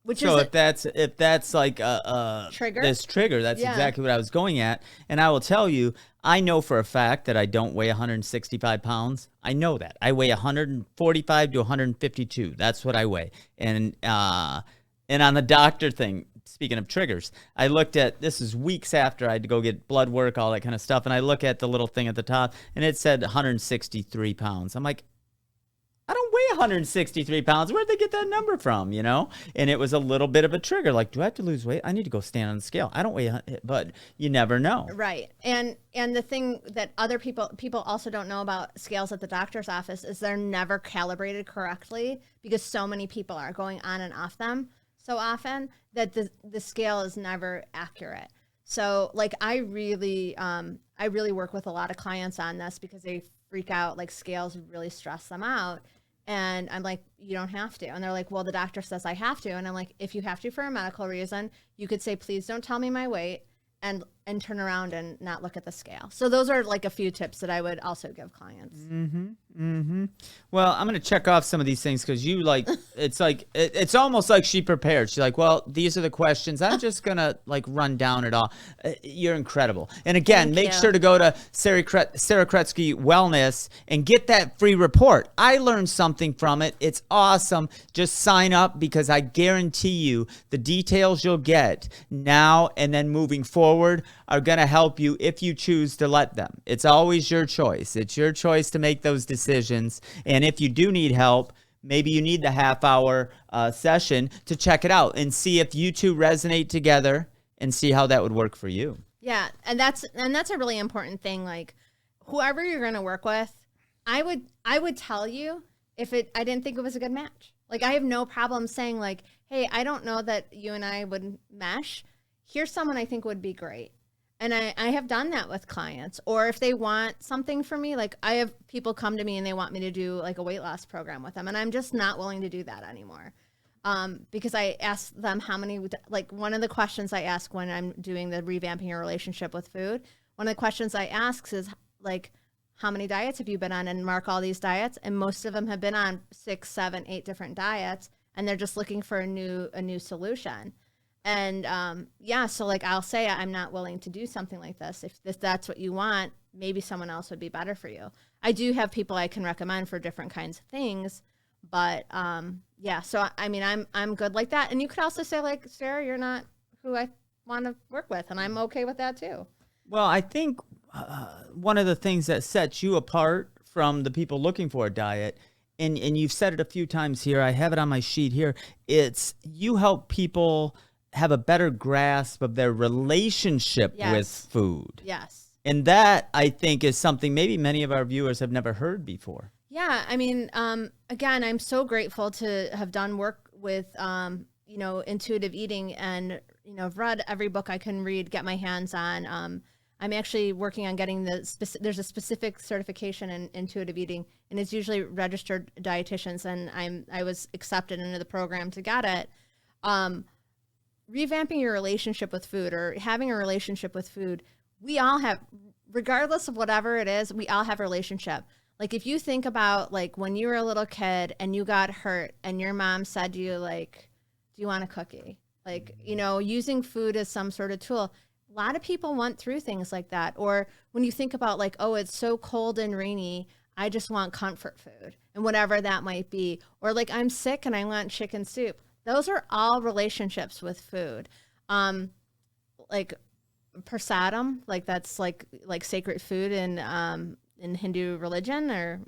If that's like a trigger, that's exactly what I was going at. And I will tell you, I know for a fact that I don't weigh 165 pounds. I know that. I weigh 145 to 152. That's what I weigh. And on the doctor thing, speaking of triggers, I looked at, this is weeks after I had to go get blood work, all that kind of stuff. And I look at the little thing at the top and it said 163 pounds. I'm like, I don't weigh 163 pounds. Where'd they get that number from, you know? And it was a little bit of a trigger. Like, do I have to lose weight? I need to go stand on the scale. I don't weigh, but you never know. Right. And the thing that other people also don't know about scales at the doctor's office is they're never calibrated correctly because so many people are going on and off them so often that the scale is never accurate. So like I really work with a lot of clients on this because they freak out, like scales really stress them out. And I'm like, you don't have to. And they're like, well, the doctor says I have to. And I'm like, if you have to for a medical reason, you could say, please don't tell me my weight and turn around and not look at the scale. So those are like a few tips that I would also give clients. Well, I'm going to check off some of these things because you like, it's almost like she prepared. She's like, well, these are the questions. I'm just going to like run down it all. You're incredible. And again, make sure to go to Sarah Kuretzky Wellness and get that free report. I learned something from it. It's awesome. Just sign up because I guarantee you the details you'll get now and then moving forward are going to help you if you choose to let them. It's always your choice. It's your choice to make those decisions. And if you do need help, maybe you need the half-hour session to check it out and see if you two resonate together and see how that would work for you. Yeah, and that's a really important thing. Like, whoever you're going to work with, I would tell you if I didn't think it was a good match. Like, I have no problem saying like, hey, I don't know that you and I would mesh. Here's someone I think would be great. And I have done that with clients. Or if they want something from me, like I have people come to me and they want me to do like a weight loss program with them. And I'm just not willing to do that anymore. Because I ask them how many, like one of the questions I ask when I'm doing the revamping your relationship with food, one of the questions I ask is like, how many diets have you been on, and mark all these diets. And most of them have been on 6, 7, 8 different diets. And they're just looking for a new solution. And so like I'll say I'm not willing to do something like this. If that's what you want, maybe someone else would be better for you. I do have people I can recommend for different kinds of things, but so I mean I'm good like that. And you could also say like, Sarah, you're not who I want to work with, and I'm okay with that too. Well, I think one of the things that sets you apart from the people looking for a diet, and you've said it a few times here, I have it on my sheet here, it's you help people have a better grasp of their relationship with food. Yes. And that, I think, is something maybe many of our viewers have never heard before. Yeah. I mean, again, I'm so grateful to have done work with, intuitive eating, and, I've read every book I can read, get my hands on. I'm actually working on getting there's a specific certification in intuitive eating, and it's usually registered dietitians, and I was accepted into the program to get it. Revamping your relationship with food, or having a relationship with food, we all have, regardless of whatever it is, we all have a relationship. Like if you think about like when you were a little kid and you got hurt and your mom said to you like, do you want a cookie? Like, using food as some sort of tool. A lot of people went through things like that. Or when you think about like, oh, it's so cold and rainy, I just want comfort food, and whatever that might be. Or like I'm sick and I want chicken soup. Those are all relationships with food. Like prasadam, like that's like sacred food in Hindu religion, or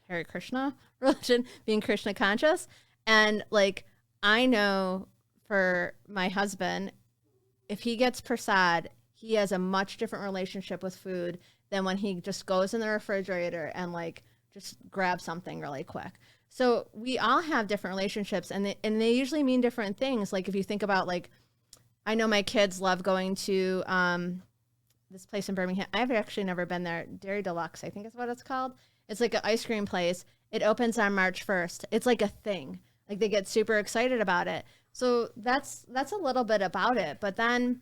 Hare Krishna religion, being Krishna conscious. And like I know for my husband, if he gets prasad, he has a much different relationship with food than when he just goes in the refrigerator and like just grabs something really quick. So we all have different relationships, and they usually mean different things. Like if you think about like, I know my kids love going to this place in Birmingham. I've actually never been there. Dairy Deluxe, I think is what it's called. It's like an ice cream place. It opens on March 1st. It's like a thing. Like they get super excited about it. So that's a little bit about it. But then,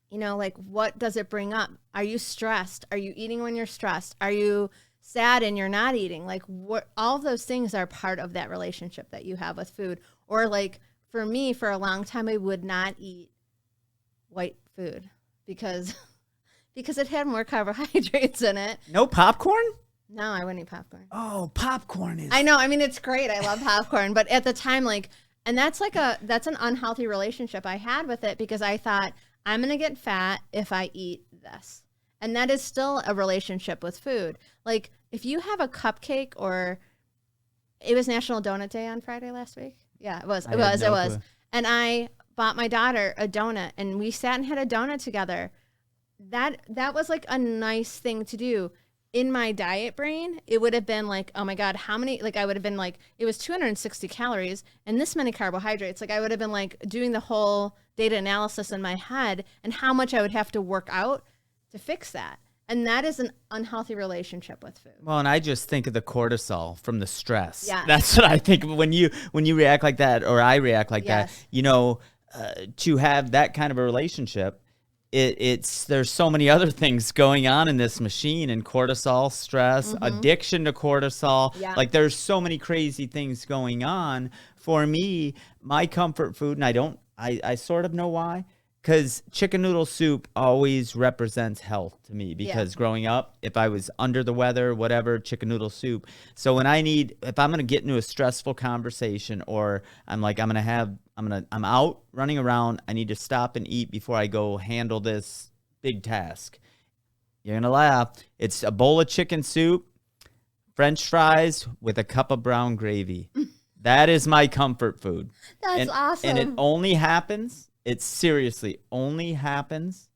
like what does it bring up? Are you stressed? Are you eating when you're stressed? Are you sad and you're not eating? Like what, all of those things are part of that relationship that you have with food. Or like for me, for a long time, I would not eat white food because it had more carbohydrates in it. No popcorn? No, I wouldn't eat popcorn. Oh, popcorn is... I know. I mean, it's great. I love popcorn. But at the time, like, and that's an unhealthy relationship I had with it, because I thought I'm going to get fat if I eat this. And that is still a relationship with food. Like if you have a cupcake or it was National Donut Day on Friday last week. Yeah, it was. I had no clue. And I bought my daughter a donut, and we sat and had a donut together. That was like a nice thing to do. In my diet brain, it would have been like, oh my God, how many, like I would have been like, it was 260 calories and this many carbohydrates. Like I would have been like doing the whole data analysis in my head and how much I would have to work out to fix that. And that is an unhealthy relationship with food. Well, and I just think of the cortisol from the stress. Yeah. That's what I think of when you react like that, or I react like that. You know, to have that kind of a relationship, there's so many other things going on in this machine, and cortisol, stress, addiction to cortisol. Yeah. Like there's so many crazy things going on. For me, my comfort food, and I sort of know why. Because chicken noodle soup always represents health to me, because growing up, if I was under the weather, whatever, chicken noodle soup. So when if I'm going to get into a stressful conversation, or I'm out running around, I need to stop and eat before I go handle this big task. You're going to laugh. It's a bowl of chicken soup, French fries with a cup of brown gravy. That is my comfort food. That's awesome. And it only happens. It seriously only happens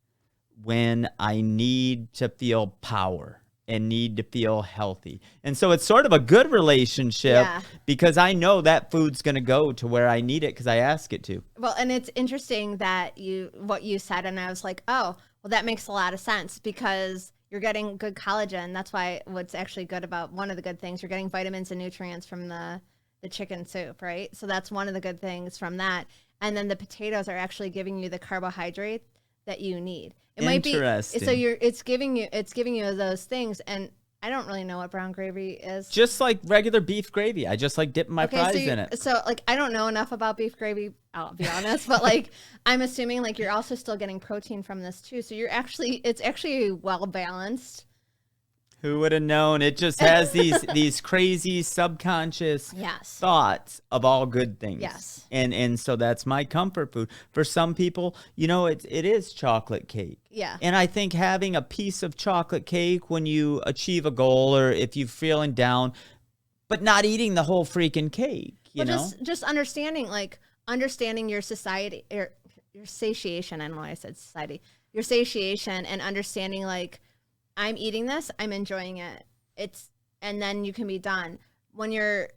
when I need to feel power and need to feel healthy. And so it's sort of a good relationship, because I know that food's going to go to where I need it because I ask it to. Well, and it's interesting that what you said, and I was like, oh, well, that makes a lot of sense, because you're getting good collagen. That's why what's actually good about, one of the good things, you're getting vitamins and nutrients from the chicken soup, right? So that's one of the good things from that. And then the potatoes are actually giving you the carbohydrate that you need. It might be so it's giving you those things. And I don't really know what brown gravy is. Just like regular beef gravy. I just like dipping my fries in it. So like I don't know enough about beef gravy, I'll be honest, but like I'm assuming like you're also still getting protein from this too. So it's actually well balanced. Who would have known? It just has these crazy subconscious thoughts of all good things. Yes. And so that's my comfort food. For some people, it is chocolate cake. Yeah. And I think having a piece of chocolate cake when you achieve a goal, or if you're feeling down, but not eating the whole freaking cake, you know? Just understanding your society, or your satiation. I don't know why I said society. Your satiation, and understanding like, I'm eating this, I'm enjoying it. And then you can be done. When you're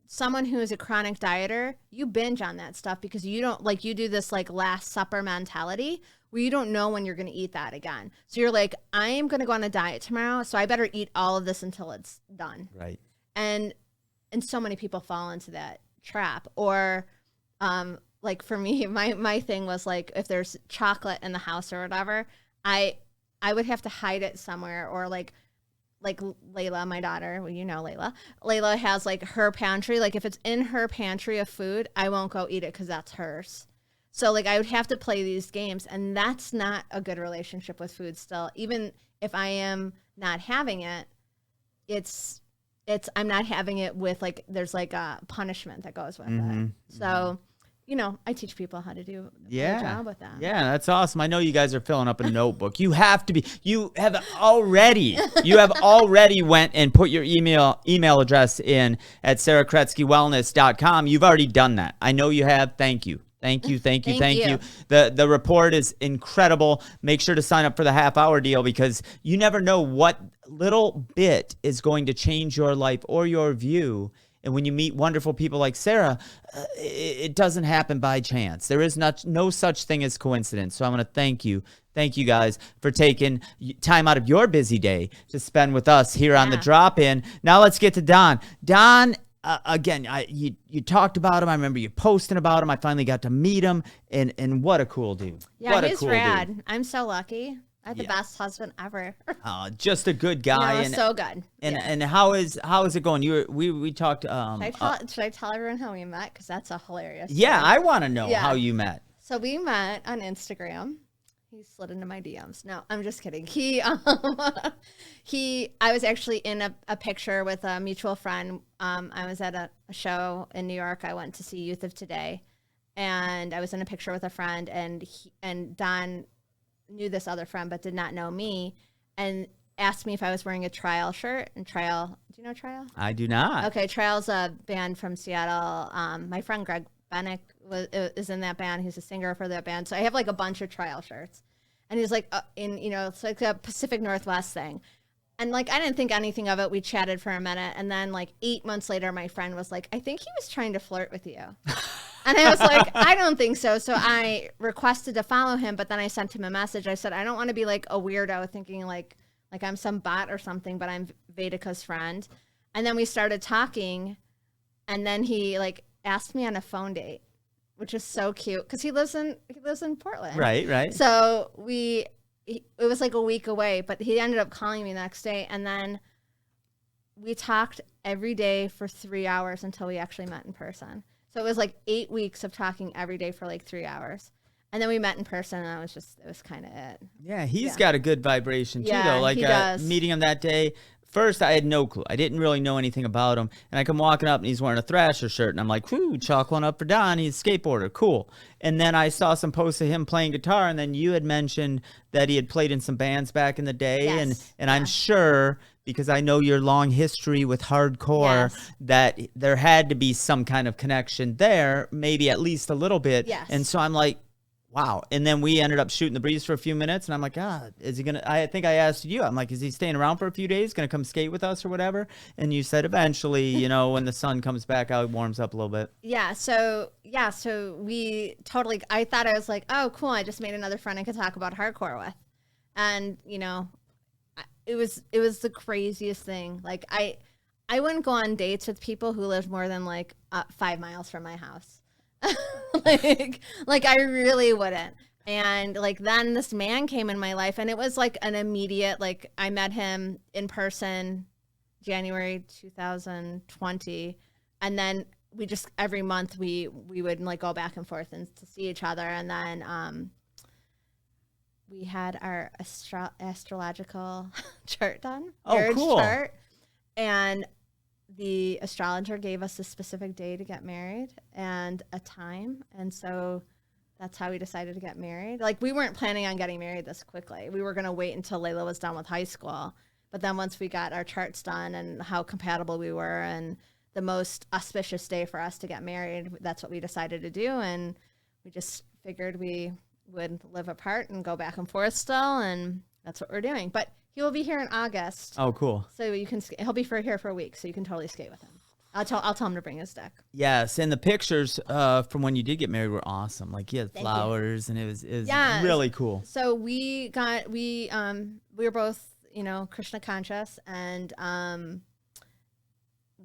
someone who is a chronic dieter, you binge on that stuff because you don't you do this like Last Supper mentality where you don't know when you're going to eat that again. So you're like, I am going to go on a diet tomorrow, so I better eat all of this until it's done. Right. And so many people fall into that trap. Or like for me, my thing was like, if there's chocolate in the house or whatever, I would have to hide it somewhere, or like Layla, my daughter, well, you know Layla has like her pantry. Like if it's in her pantry of food, I won't go eat it because that's hers. So like I would have to play these games, and that's not a good relationship with food still. Even if I am not having it, I'm not having it with like, there's like a punishment that goes with it. So I teach people how to do a good job with that. Yeah, that's awesome. I know you guys are filling up a notebook. You have already went and put your email address in at sarahkuretzkywellness.com. You've already done that. I know you have. Thank you. Thank you. The report is incredible. Make sure to sign up for the half-hour deal, because you never know what little bit is going to change your life or your view. And when you meet wonderful people like Sarah, it doesn't happen by chance. There is no such thing as coincidence. So I want to thank you. Thank you guys for taking time out of your busy day to spend with us here on the Drop-In. Now let's get to Don. Don, again, you talked about him. I remember you posting about him. I finally got to meet him. And what a cool dude. Yeah, he's rad. Dude. I'm so lucky. I had the best husband ever. Just a good guy. So good. And how is it going? We talked. Should I tell everyone how we met? Because that's a hilarious story. Yeah, I want to know how you met. So we met on Instagram. He slid into my DMs. No, I'm just kidding. I was actually in a picture with a mutual friend. I was at a show in New York. I went to see Youth of Today, and I was in a picture with a friend, and Don knew this other friend but did not know me, and asked me if I was wearing a Trial shirt. And Trial, do you know Trial? I do not. Okay, Trial's a band from Seattle. My friend Greg Bennick is in that band. He's a singer for that band. So I have like a bunch of Trial shirts. And he's like, it's like a Pacific Northwest thing. And like, I didn't think anything of it. We chatted for a minute. And then like 8 months later, my friend was like, I think he was trying to flirt with you. And I was like, I don't think so. So I requested to follow him, but then I sent him a message. I said, I don't want to be like a weirdo thinking like I'm some bot or something, but I'm Vedika's friend. And then we started talking, and then he like asked me on a phone date, which is so cute because he lives in Portland. Right. So it was like a week away, but he ended up calling me the next day, and then we talked every day for 3 hours until we actually met in person. So it was like 8 weeks of talking every day for like 3 hours. And then we met in person, and it was kind of it. Yeah, he's got a good vibration too, though. Like he does. Meeting him that day, first I had no clue. I didn't really know anything about him. And I come walking up, and he's wearing a Thrasher shirt, and I'm like, whoo, chalk one up for Don. He's a skateboarder, cool. And then I saw some posts of him playing guitar, and then you had mentioned that he had played in some bands back in the day. Yes. And I'm sure, because I know your long history with hardcore, that there had to be some kind of connection there, maybe at least a little bit. Yes. And so I'm like, wow. And then we ended up shooting the breeze for a few minutes, and I'm like, is he going to, I think I asked you, I'm like, is he staying around for a few days, going to come skate with us or whatever? And you said eventually, when the sun comes back out, it warms up a little bit. So we totally, I thought, I was like, oh, cool, I just made another friend I could talk about hardcore with. And, it was the craziest thing. Like, I wouldn't go on dates with people who lived more than like 5 miles from my house. like I really wouldn't. And like then this man came in my life, and it was like an immediate, like I met him in person January 2020, and then we just every month we would like go back and forth and to see each other. And then we had our astrological chart done. Oh, cool. Chart, and the astrologer gave us a specific day to get married and a time. And so that's how we decided to get married. Like, we weren't planning on getting married this quickly. We were going to wait until Layla was done with high school. But then once we got our charts done and how compatible we were and the most auspicious day for us to get married, that's what we decided to do. And we just figured we would live apart and go back and forth still. And that's what we're doing. But he will be here in August. Oh, cool. So you can he'll be here for a week, so you can totally skate with him. I'll tell him to bring his deck. Yes, and the pictures from when you did get married were awesome. Like, he had flowers, and it was really cool. So we were both, Krishna conscious, and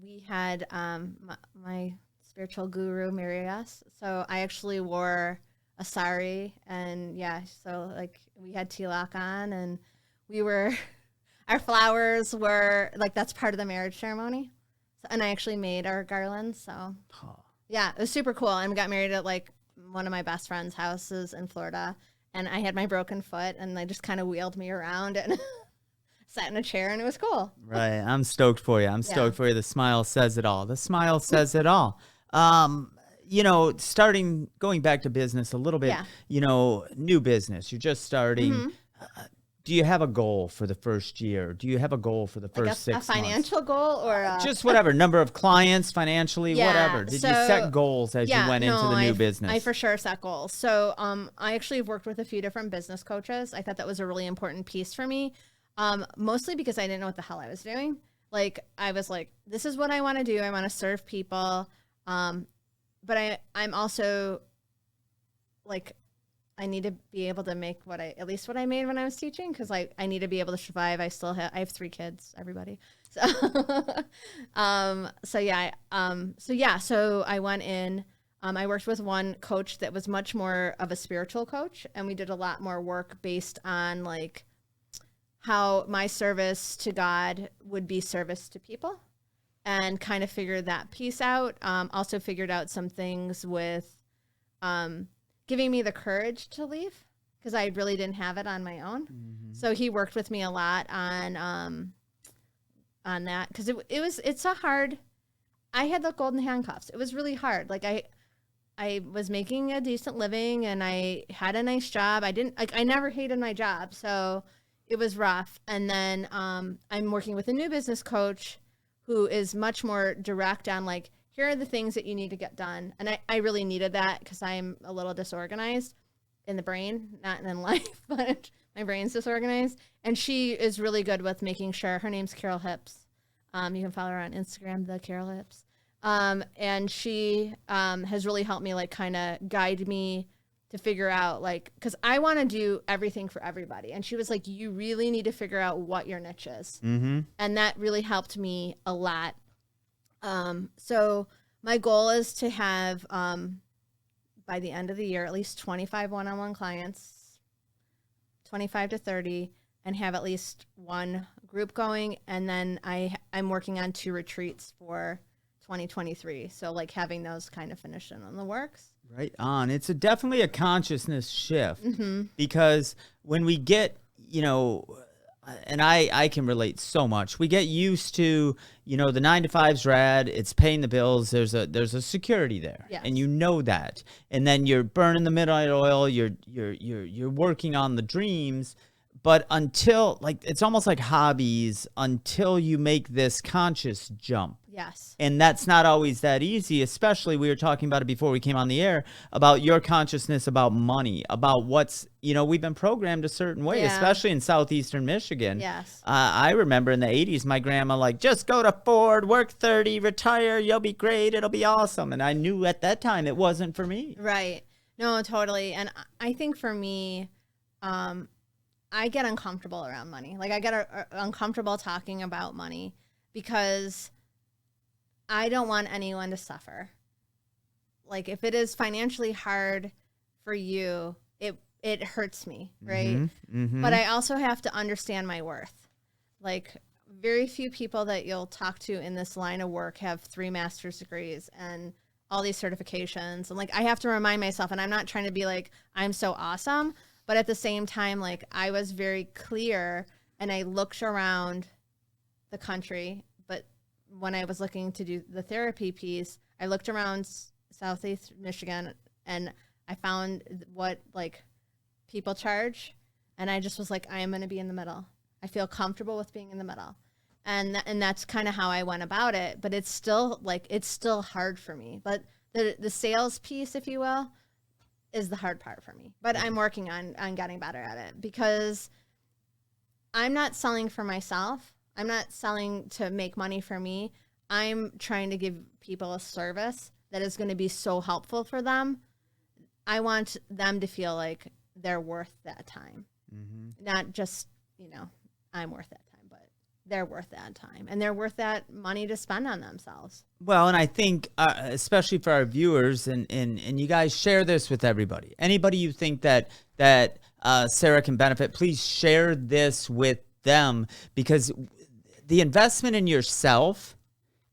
we had my spiritual guru marry us. So I actually wore a sari, and so like we had tilak on, and our flowers were like, that's part of the marriage ceremony. So, and I actually made our garlands. So it was super cool. And we got married at like one of my best friend's houses in Florida. And I had my broken foot, and they just kind of wheeled me around and sat in a chair, and it was cool. Right. I'm stoked for you. For you. The smile says it all. Going back to business a little bit, new business, you're just starting. Mm-hmm. Do you have a goal for the first year? Do you have a goal for the first 6 months? A financial goal or just whatever, number of clients, financially, whatever. Did you set goals as you went into the new business? I for sure set goals. So I actually have worked with a few different business coaches. I thought that was a really important piece for me, mostly because I didn't know what the hell I was doing. Like, I was like, this is what I want to do. I want to serve people. But I'm also like, I need to be able to make at least what I made when I was teaching, because I need to be able to survive. I have 3 kids, everybody. So, so I went in. I worked with one coach that was much more of a spiritual coach, and we did a lot more work based on like how my service to God would be service to people, and kind of figured that piece out. Also figured out some things with giving me the courage to leave, because I really didn't have it on my own. Mm-hmm. So he worked with me a lot on that, because it's a hard. I had the golden handcuffs. It was really hard. Like I was making a decent living, and I had a nice job. I never hated my job, so it was rough. And then I'm working with a new business coach who is much more direct on like, here are the things that you need to get done. And I really needed that because I'm a little disorganized in the brain, not in life, but my brain's disorganized. And she is really good with making sure, her name's Carol Hips. You can follow her on Instagram, the Carol Hips. And she has really helped me like kind of guide me to figure out like, because I want to do everything for everybody. And she was like, you really need to figure out what your niche is. Mm-hmm. And that really helped me a lot. So my goal is to have, by the end of the year, at least 25 one-on-one clients, 25 to 30, and have at least one group going. And then I'm working on 2 retreats for 2023. So like having those kind of finished in the works. Right on. It's definitely a consciousness shift because when we get, you know, and I can relate so much. We get used to, you know, the 9 to 5's rad. It's paying the bills. There's a security there, Yes. and you know that. And then you're burning the midnight oil. You're working on the dreams. But until, like, it's almost like hobbies until you make this conscious jump. Yes. And that's not always that easy, especially we were talking about it before we came on the air, about your consciousness about money, about what's, you know, we've been programmed a certain way, especially in southeastern Michigan. Yes. I remember in the 80s, my grandma like, just go to Ford, work 30, retire, you'll be great, it'll be awesome. And I knew at that time it wasn't for me. Right. No, totally. And I think for me, I get uncomfortable around money. Like I get uncomfortable talking about money because I don't want anyone to suffer. Like if it is financially hard for you, it hurts me, right? Mm-hmm. But I also have to understand my worth. Like very few people that you'll talk to in this line of work have 3 master's degrees and all these certifications. And like I have to remind myself, and I'm not trying to be like, I'm so awesome. But at the same time, like I was very clear and I looked around the country. But when I was looking to do the therapy piece, I looked around Southeast Michigan and I found what like people charge. And I just was like, I am going to be in the middle. I feel comfortable with being in the middle. And that's kind of how I went about it. But it's still hard for me. But the sales piece, if you will, is the hard part for me, but I'm working on getting better at it because I'm not selling for myself. I'm not selling to make money for me. I'm trying to give people a service that is going to be so helpful for them. I want them to feel like they're worth that time, not just, you know, I'm worth that time, but they're worth that time and they're worth that money to spend on themselves. Well, and I think, especially for our viewers, and you guys share this with everybody. Anybody you think that Sarah can benefit, please share this with them because the investment in yourself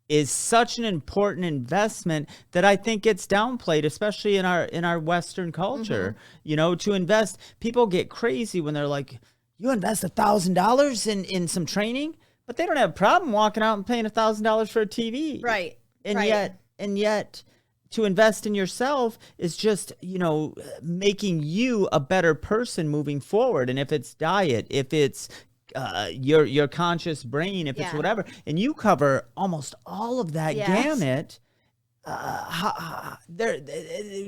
is such an important investment that I think it's downplayed, especially in our Western culture. You know, to invest, people get crazy when they're like, you invest $1,000 in some training? But they don't have a problem walking out and paying $1,000 for a TV. Right. And yet to invest in yourself is just, you know, making you a better person moving forward. And if it's diet, if it's your conscious brain, if it's whatever, and you cover almost all of that gamut,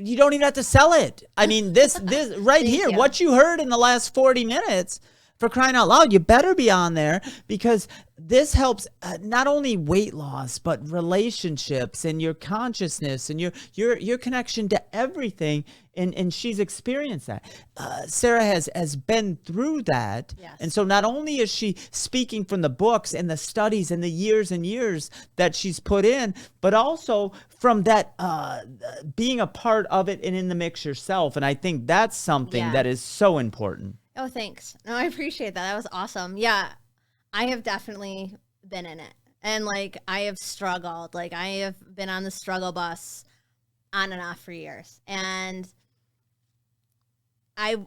you don't even have to sell it. I mean, this right here, what you heard in the last 40 minutes, for crying out loud, you better be on there because this helps not only weight loss, but relationships and your consciousness and your connection to everything. And she's experienced that. Sarah has been through that. Yes. And so not only is she speaking from the books and the studies and the years and years that she's put in, but also from that being a part of it and in the mix yourself. And I think that's something that is so important. Oh, thanks. No, I appreciate that. That was awesome. Yeah, I have definitely been in it. And, like, I have struggled. Like, I have been on the struggle bus on and off for years. And I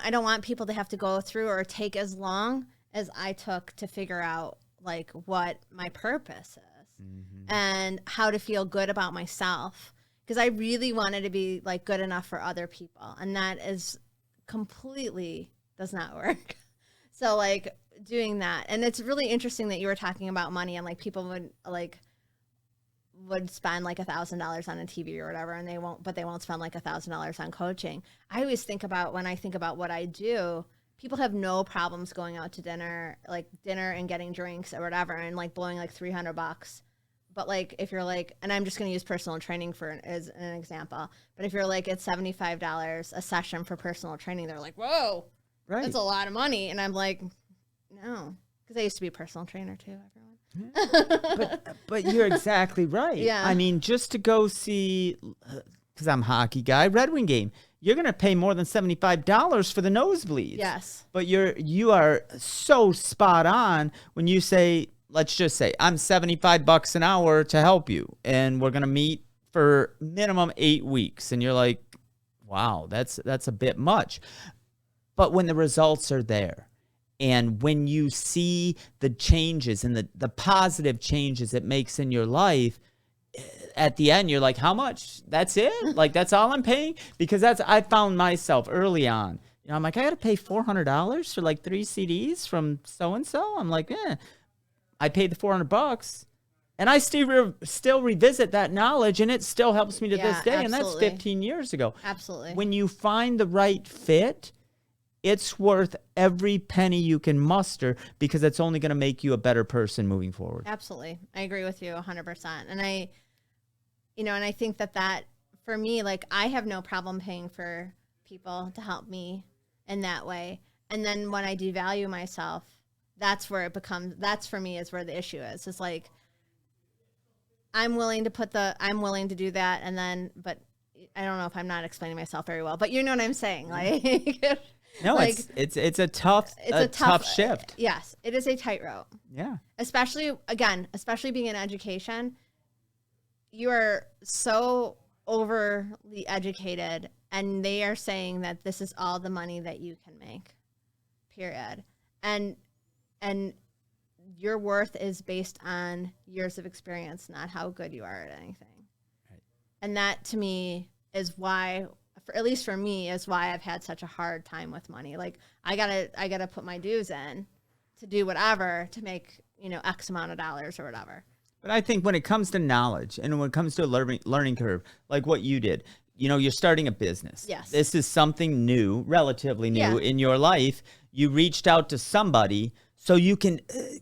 don't want people to have to go through or take as long as I took to figure out, like, what my purpose is and how to feel good about myself. Because I really wanted to be, like, good enough for other people. And that is completely does not work. So like doing that, and it's really interesting that you were talking about money and like people would spend like $1,000 on a TV or whatever, and they won't spend like $1,000 on coaching. I always think about, when I think about what I do, people have no problems going out to dinner and getting drinks or whatever, and like blowing like $300. But like, if you're like, and I'm just going to use personal training as an example, but if you're like at $75 a session for personal training, they're like, whoa, Right. that's a lot of money. And I'm like, no, because I used to be a personal trainer too, everyone. But you're exactly right. Yeah. I mean, just to go see, because I'm a hockey guy, Red Wing game, you're going to pay more than $75 for the nosebleeds. Yes. But you are so spot on when you say, let's just say, I'm $75 an hour to help you, and we're going to meet for minimum 8 weeks. And you're like, wow, that's a bit much. But when the results are there, and when you see the changes and the positive changes it makes in your life, at the end, you're like, how much? That's it? Like, that's all I'm paying? Because I found myself early on. You know, I'm like, I got to pay $400 for like 3 CDs from so-and-so? I'm like, I paid the $400. And I still revisit that knowledge, and it still helps me to this day. Absolutely. And that's 15 years ago. Absolutely. When you find the right fit, it's worth every penny you can muster, because it's only going to make you a better person moving forward. Absolutely. I agree with you 100%. And I think that for me, like, I have no problem paying for people to help me in that way. And then when I devalue myself, that's for me is where the issue is. It's like, I'm willing to do that. And then, but I don't know if I'm not explaining myself very well, but you know what I'm saying? Like, no, like, it's a tough shift. Yes, it is a tightrope. Yeah. Especially being in education, you are so overly educated, and they are saying that this is all the money that you can make, period. And your worth is based on years of experience, not how good you are at anything. Right. And that, to me, is why, at least for me, is why I've had such a hard time with money. Like, I gotta put my dues in to do whatever to make, X amount of dollars or whatever. But I think when it comes to knowledge and when it comes to a learning curve, like what you did, you're starting a business. Yes. This is something new, relatively new in your life. You reached out to somebody so you can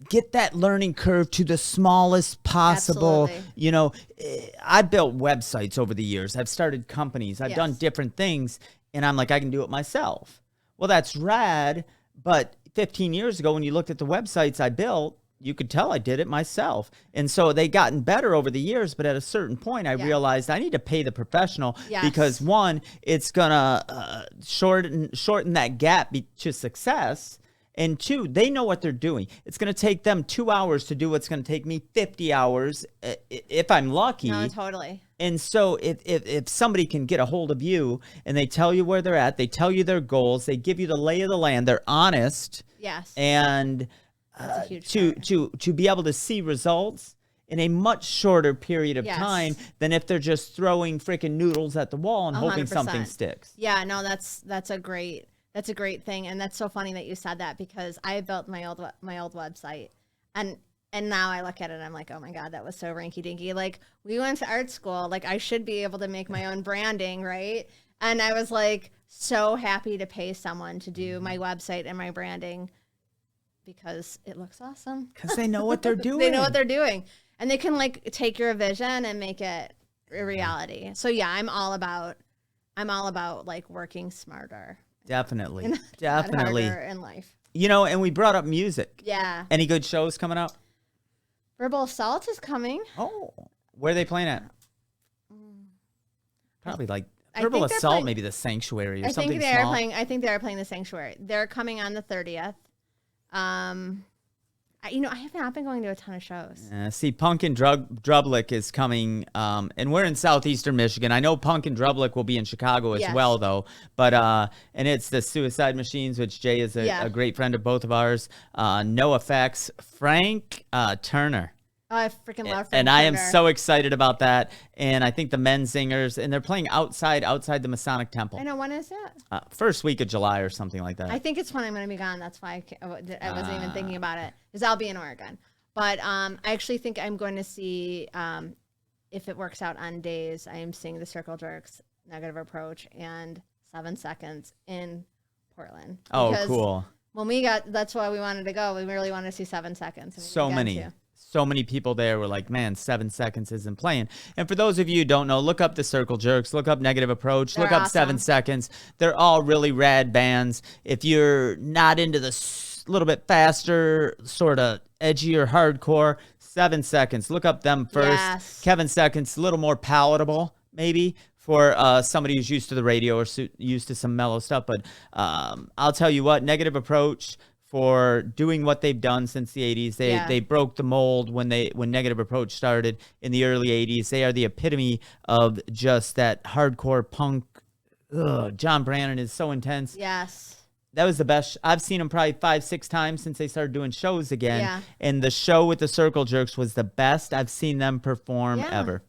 get that learning curve to the smallest possible. Absolutely. I built websites over the years. I've started companies. I've done different things. And I'm like, I can do it myself. Well, that's rad. But 15 years ago, when you looked at the websites I built, you could tell I did it myself. And so they gotten better over the years. But at a certain point, I realized I need to pay the professional because, one, it's going to shorten that gap to success. And two, they know what they're doing. It's going to take them 2 hours to do what's going to take me 50 hours if I'm lucky. No, totally. And so if somebody can get a hold of you and they tell you where they're at, they tell you their goals, they give you the lay of the land, they're honest. Yes. And to be able to see results in a much shorter period of time than if they're just throwing freaking noodles at the wall and hoping 100%. something sticks. Yeah, no, that's a great thing, and that's so funny that you said that, because I built my old website, and now I look at it and I'm like, oh my God, that was so rinky dinky. Like, we went to art school, like I should be able to make my own branding, right? And I was like so happy to pay someone to do my website and my branding because it looks awesome. Because they know what they're doing. They know what they're doing, and they can like take your vision and make it a reality. So yeah, I'm all about like working smarter. Definitely. Not harder in life. And we brought up music. Yeah. Any good shows coming up? Verbal Assault is coming. Oh, where are they playing at? Probably like I Verbal think they're Assault, playing- maybe the Sanctuary or I something think they are small. playing. I think they are playing the Sanctuary. They're coming on the 30th. I have not been going to a ton of shows. See, Punk and Drublick is coming, and we're in southeastern Michigan. I know Punk and Drublick will be in Chicago as well, though. But and it's the Suicide Machines, which Jay is a great friend of both of ours. No Effects, Frank Turner. Oh, I freaking love And I am sugar. so excited about that. And I think the men singers, and they're playing outside the Masonic Temple. I know, when is that? First week of July or something like that. I think it's when I'm going to be gone. That's why I wasn't even thinking about it, because I'll be in Oregon. But I actually think I'm going to see, if it works out on days, I am seeing the Circle Jerks, Negative Approach, and 7 Seconds in Portland. Oh, Because cool. when that's why we wanted to go. We really wanted to see 7 Seconds. And we So didn't get many. to. So many people there were like, man, 7 Seconds isn't playing. And for those of you who don't know, look up the Circle Jerks, look up Negative Approach, look They're up 7 awesome. Seconds. They're all really rad bands. If you're not into the little bit faster, sort of edgier hardcore, 7 Seconds, look up them first. Yes. Kevin Seconds, a little more palatable, maybe, for somebody who's used to the radio or used to some mellow stuff. But I'll tell you what, Negative Approach, for doing what they've done since the 80s. They broke the mold when Negative Approach started in the early 80s. They are the epitome of just that hardcore punk. Ugh, John Brannon is so intense. Yes. That was the best. I've seen them probably 5-6 times since they started doing shows again. Yeah. And the show with the Circle Jerks was the best I've seen them perform ever.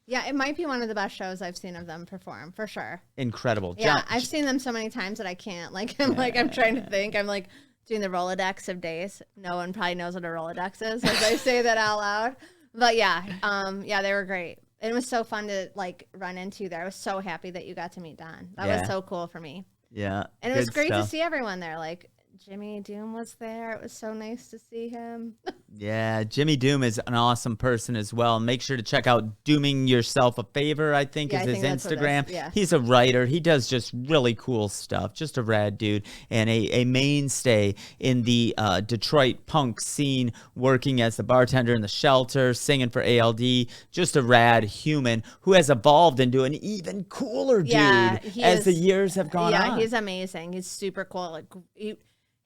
Yeah, it might be one of the best shows I've seen of them perform, for sure. Incredible. Yeah, I've seen them so many times that I can't. I'm trying to think. I'm like doing the Rolodex of days. No one probably knows what a Rolodex is as I say that out loud. But yeah, they were great. It was so fun to like run into there. I was so happy that you got to meet Don. That was so cool for me. Yeah. And it was great to see everyone there. Like Jimmy Doom was there. It was so nice to see him. Yeah, Jimmy Doom is an awesome person as well. Make sure to check out Dooming Yourself a Favor, I think is his Instagram. He's a writer. He does just really cool stuff. Just a rad dude and a mainstay in the Detroit punk scene, working as the bartender in the shelter, singing for ALD. Just a rad human who has evolved into an even cooler dude as the years have gone on. Yeah, he's amazing. He's super cool. Like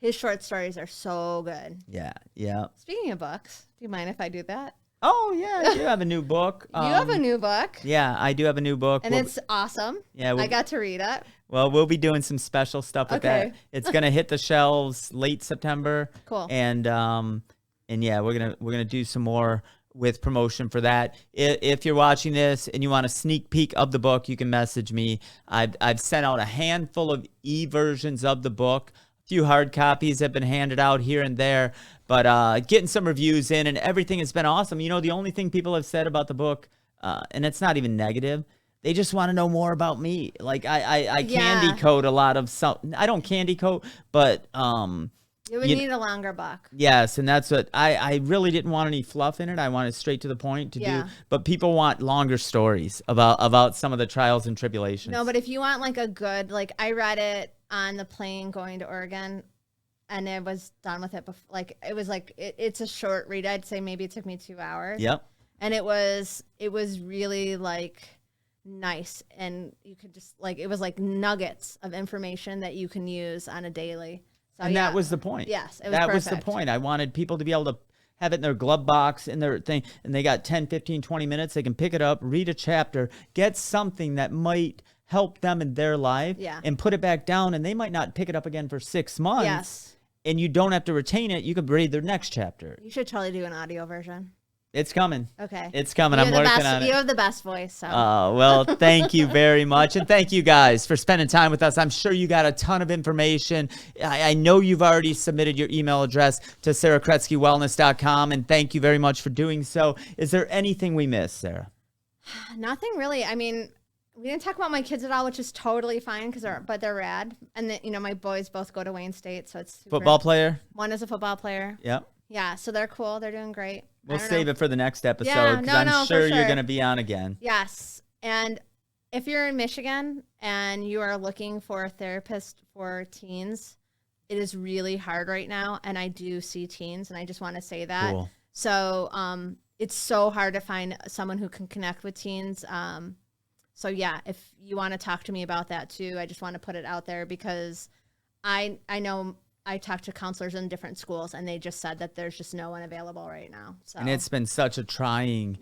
his short stories are so good. Yeah, yeah. Speaking of books, do you mind if I do that? Oh, yeah, I do have a new book. You have a new book. Yeah, I do have a new book. And it's awesome. Yeah, I got to read it. Well, we'll be doing some special stuff with that. It's gonna hit the shelves late September. Cool. And yeah, we're gonna do some more with promotion for that. If you're watching this and you want a sneak peek of the book, you can message me. I've sent out a handful of e-versions of the book. A few hard copies have been handed out here and there, but getting some reviews in, and everything has been awesome. You know, the only thing people have said about the book, and it's not even negative, they just want to know more about me. Like I candy coat a lot of I don't candy coat, but you would need a longer book. Yes, and that's what I really didn't want any fluff in it. I wanted straight to the point to do. But people want longer stories about some of the trials and tribulations. No, but if you want like a good, like I read it on the plane going to Oregon, and I was done with it before. Like it was like it's a short read. I'd say maybe it took me 2 hours. Yep. And it was really like nice, and you could just like it was like nuggets of information that you can use on a daily. So, and that was the point. Yes, it was that perfect. was the point. I wanted people to be able to have it in their glove box, in their thing, and they got 10, 15, 20 minutes. They can pick it up, read a chapter, get something that might help them in their life, and put it back down, and they might not pick it up again for 6 months. Yes. And you don't have to retain it. You could read their next chapter. You should totally do an audio version. It's coming. Okay. It's coming. I'm working on it. You have the best voice. So. Well, thank you very much. And thank you guys for spending time with us. I'm sure you got a ton of information. I know you've already submitted your email address to sarahkuretzkywellness.com, and thank you very much for doing so. Is there anything we missed, Sarah? Nothing really. I mean, we didn't talk about my kids at all, which is totally fine but they're rad. And then, my boys both go to Wayne State, so it's super. Football player? One is a football player. Yep. Yeah, so they're cool. They're doing great. We'll save it for the next episode because I'm sure you're going to be on again. Yes. And if you're in Michigan and you are looking for a therapist for teens, it is really hard right now. And I do see teens, and I just want to say that. Cool. So it's so hard to find someone who can connect with teens. So yeah, if you want to talk to me about that too, I just want to put it out there because I know I talked to counselors in different schools, and they just said that there's just no one available right now. So. And it's been such a trying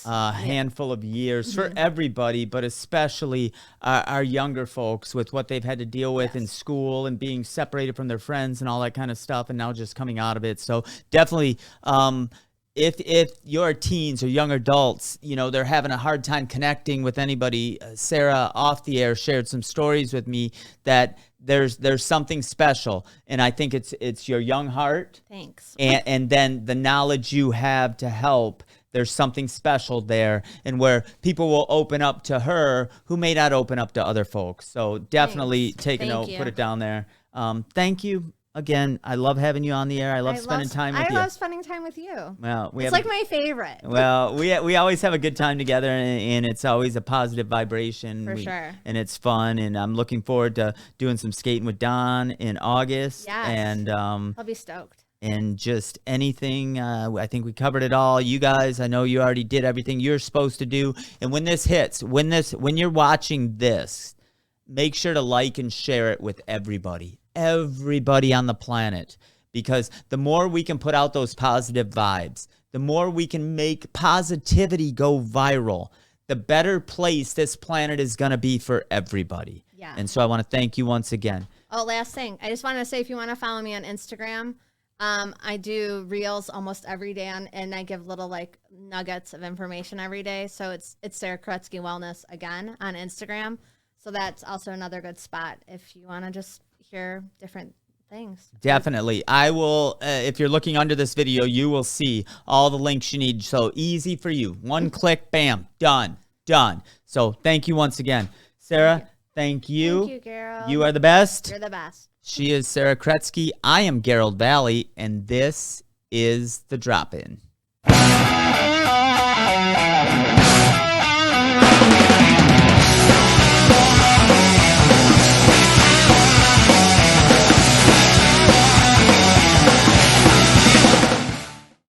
handful of years for everybody, but especially our younger folks with what they've had to deal with in school and being separated from their friends and all that kind of stuff, and now just coming out of it. So definitely if your teens or young adults, they're having a hard time connecting with anybody, Sarah off the air shared some stories with me that there's something special, and I think it's your young heart. Thanks. And then the knowledge you have to help. There's something special there, and where people will open up to her who may not open up to other folks. So definitely take a note, put it down there. Thank you again. I love having you on the air. I love spending time with you. I love spending time with you. Well, it's like my favorite. Well, we always have a good time together, and it's always a positive vibration. For sure. And it's fun, and I'm looking forward to doing some skating with Don in August. Yes. And I'll be stoked. And just anything, I think we covered it all. You guys, I know you already did everything you're supposed to do. And when this hits, when you're watching this, make sure to like and share it with everybody on the planet. Because the more we can put out those positive vibes, the more we can make positivity go viral, the better place this planet is going to be for everybody. Yeah. And so I want to thank you once again. Oh, last thing. I just want to say, if you want to follow me on Instagram, I do reels almost every day, and I give little nuggets of information every day. So it's Sarah Kuretzky Wellness again on Instagram. So that's also another good spot if you want to just hear different things. Definitely. I will, if you're looking under this video, you will see all the links you need. So easy for you. One click, bam, done. So thank you once again. Sarah, thank you. Thank you, Garold. You are the best. You're the best. She is Sarah Kuretzky. I am Garold Vallie, and this is The Drop-In.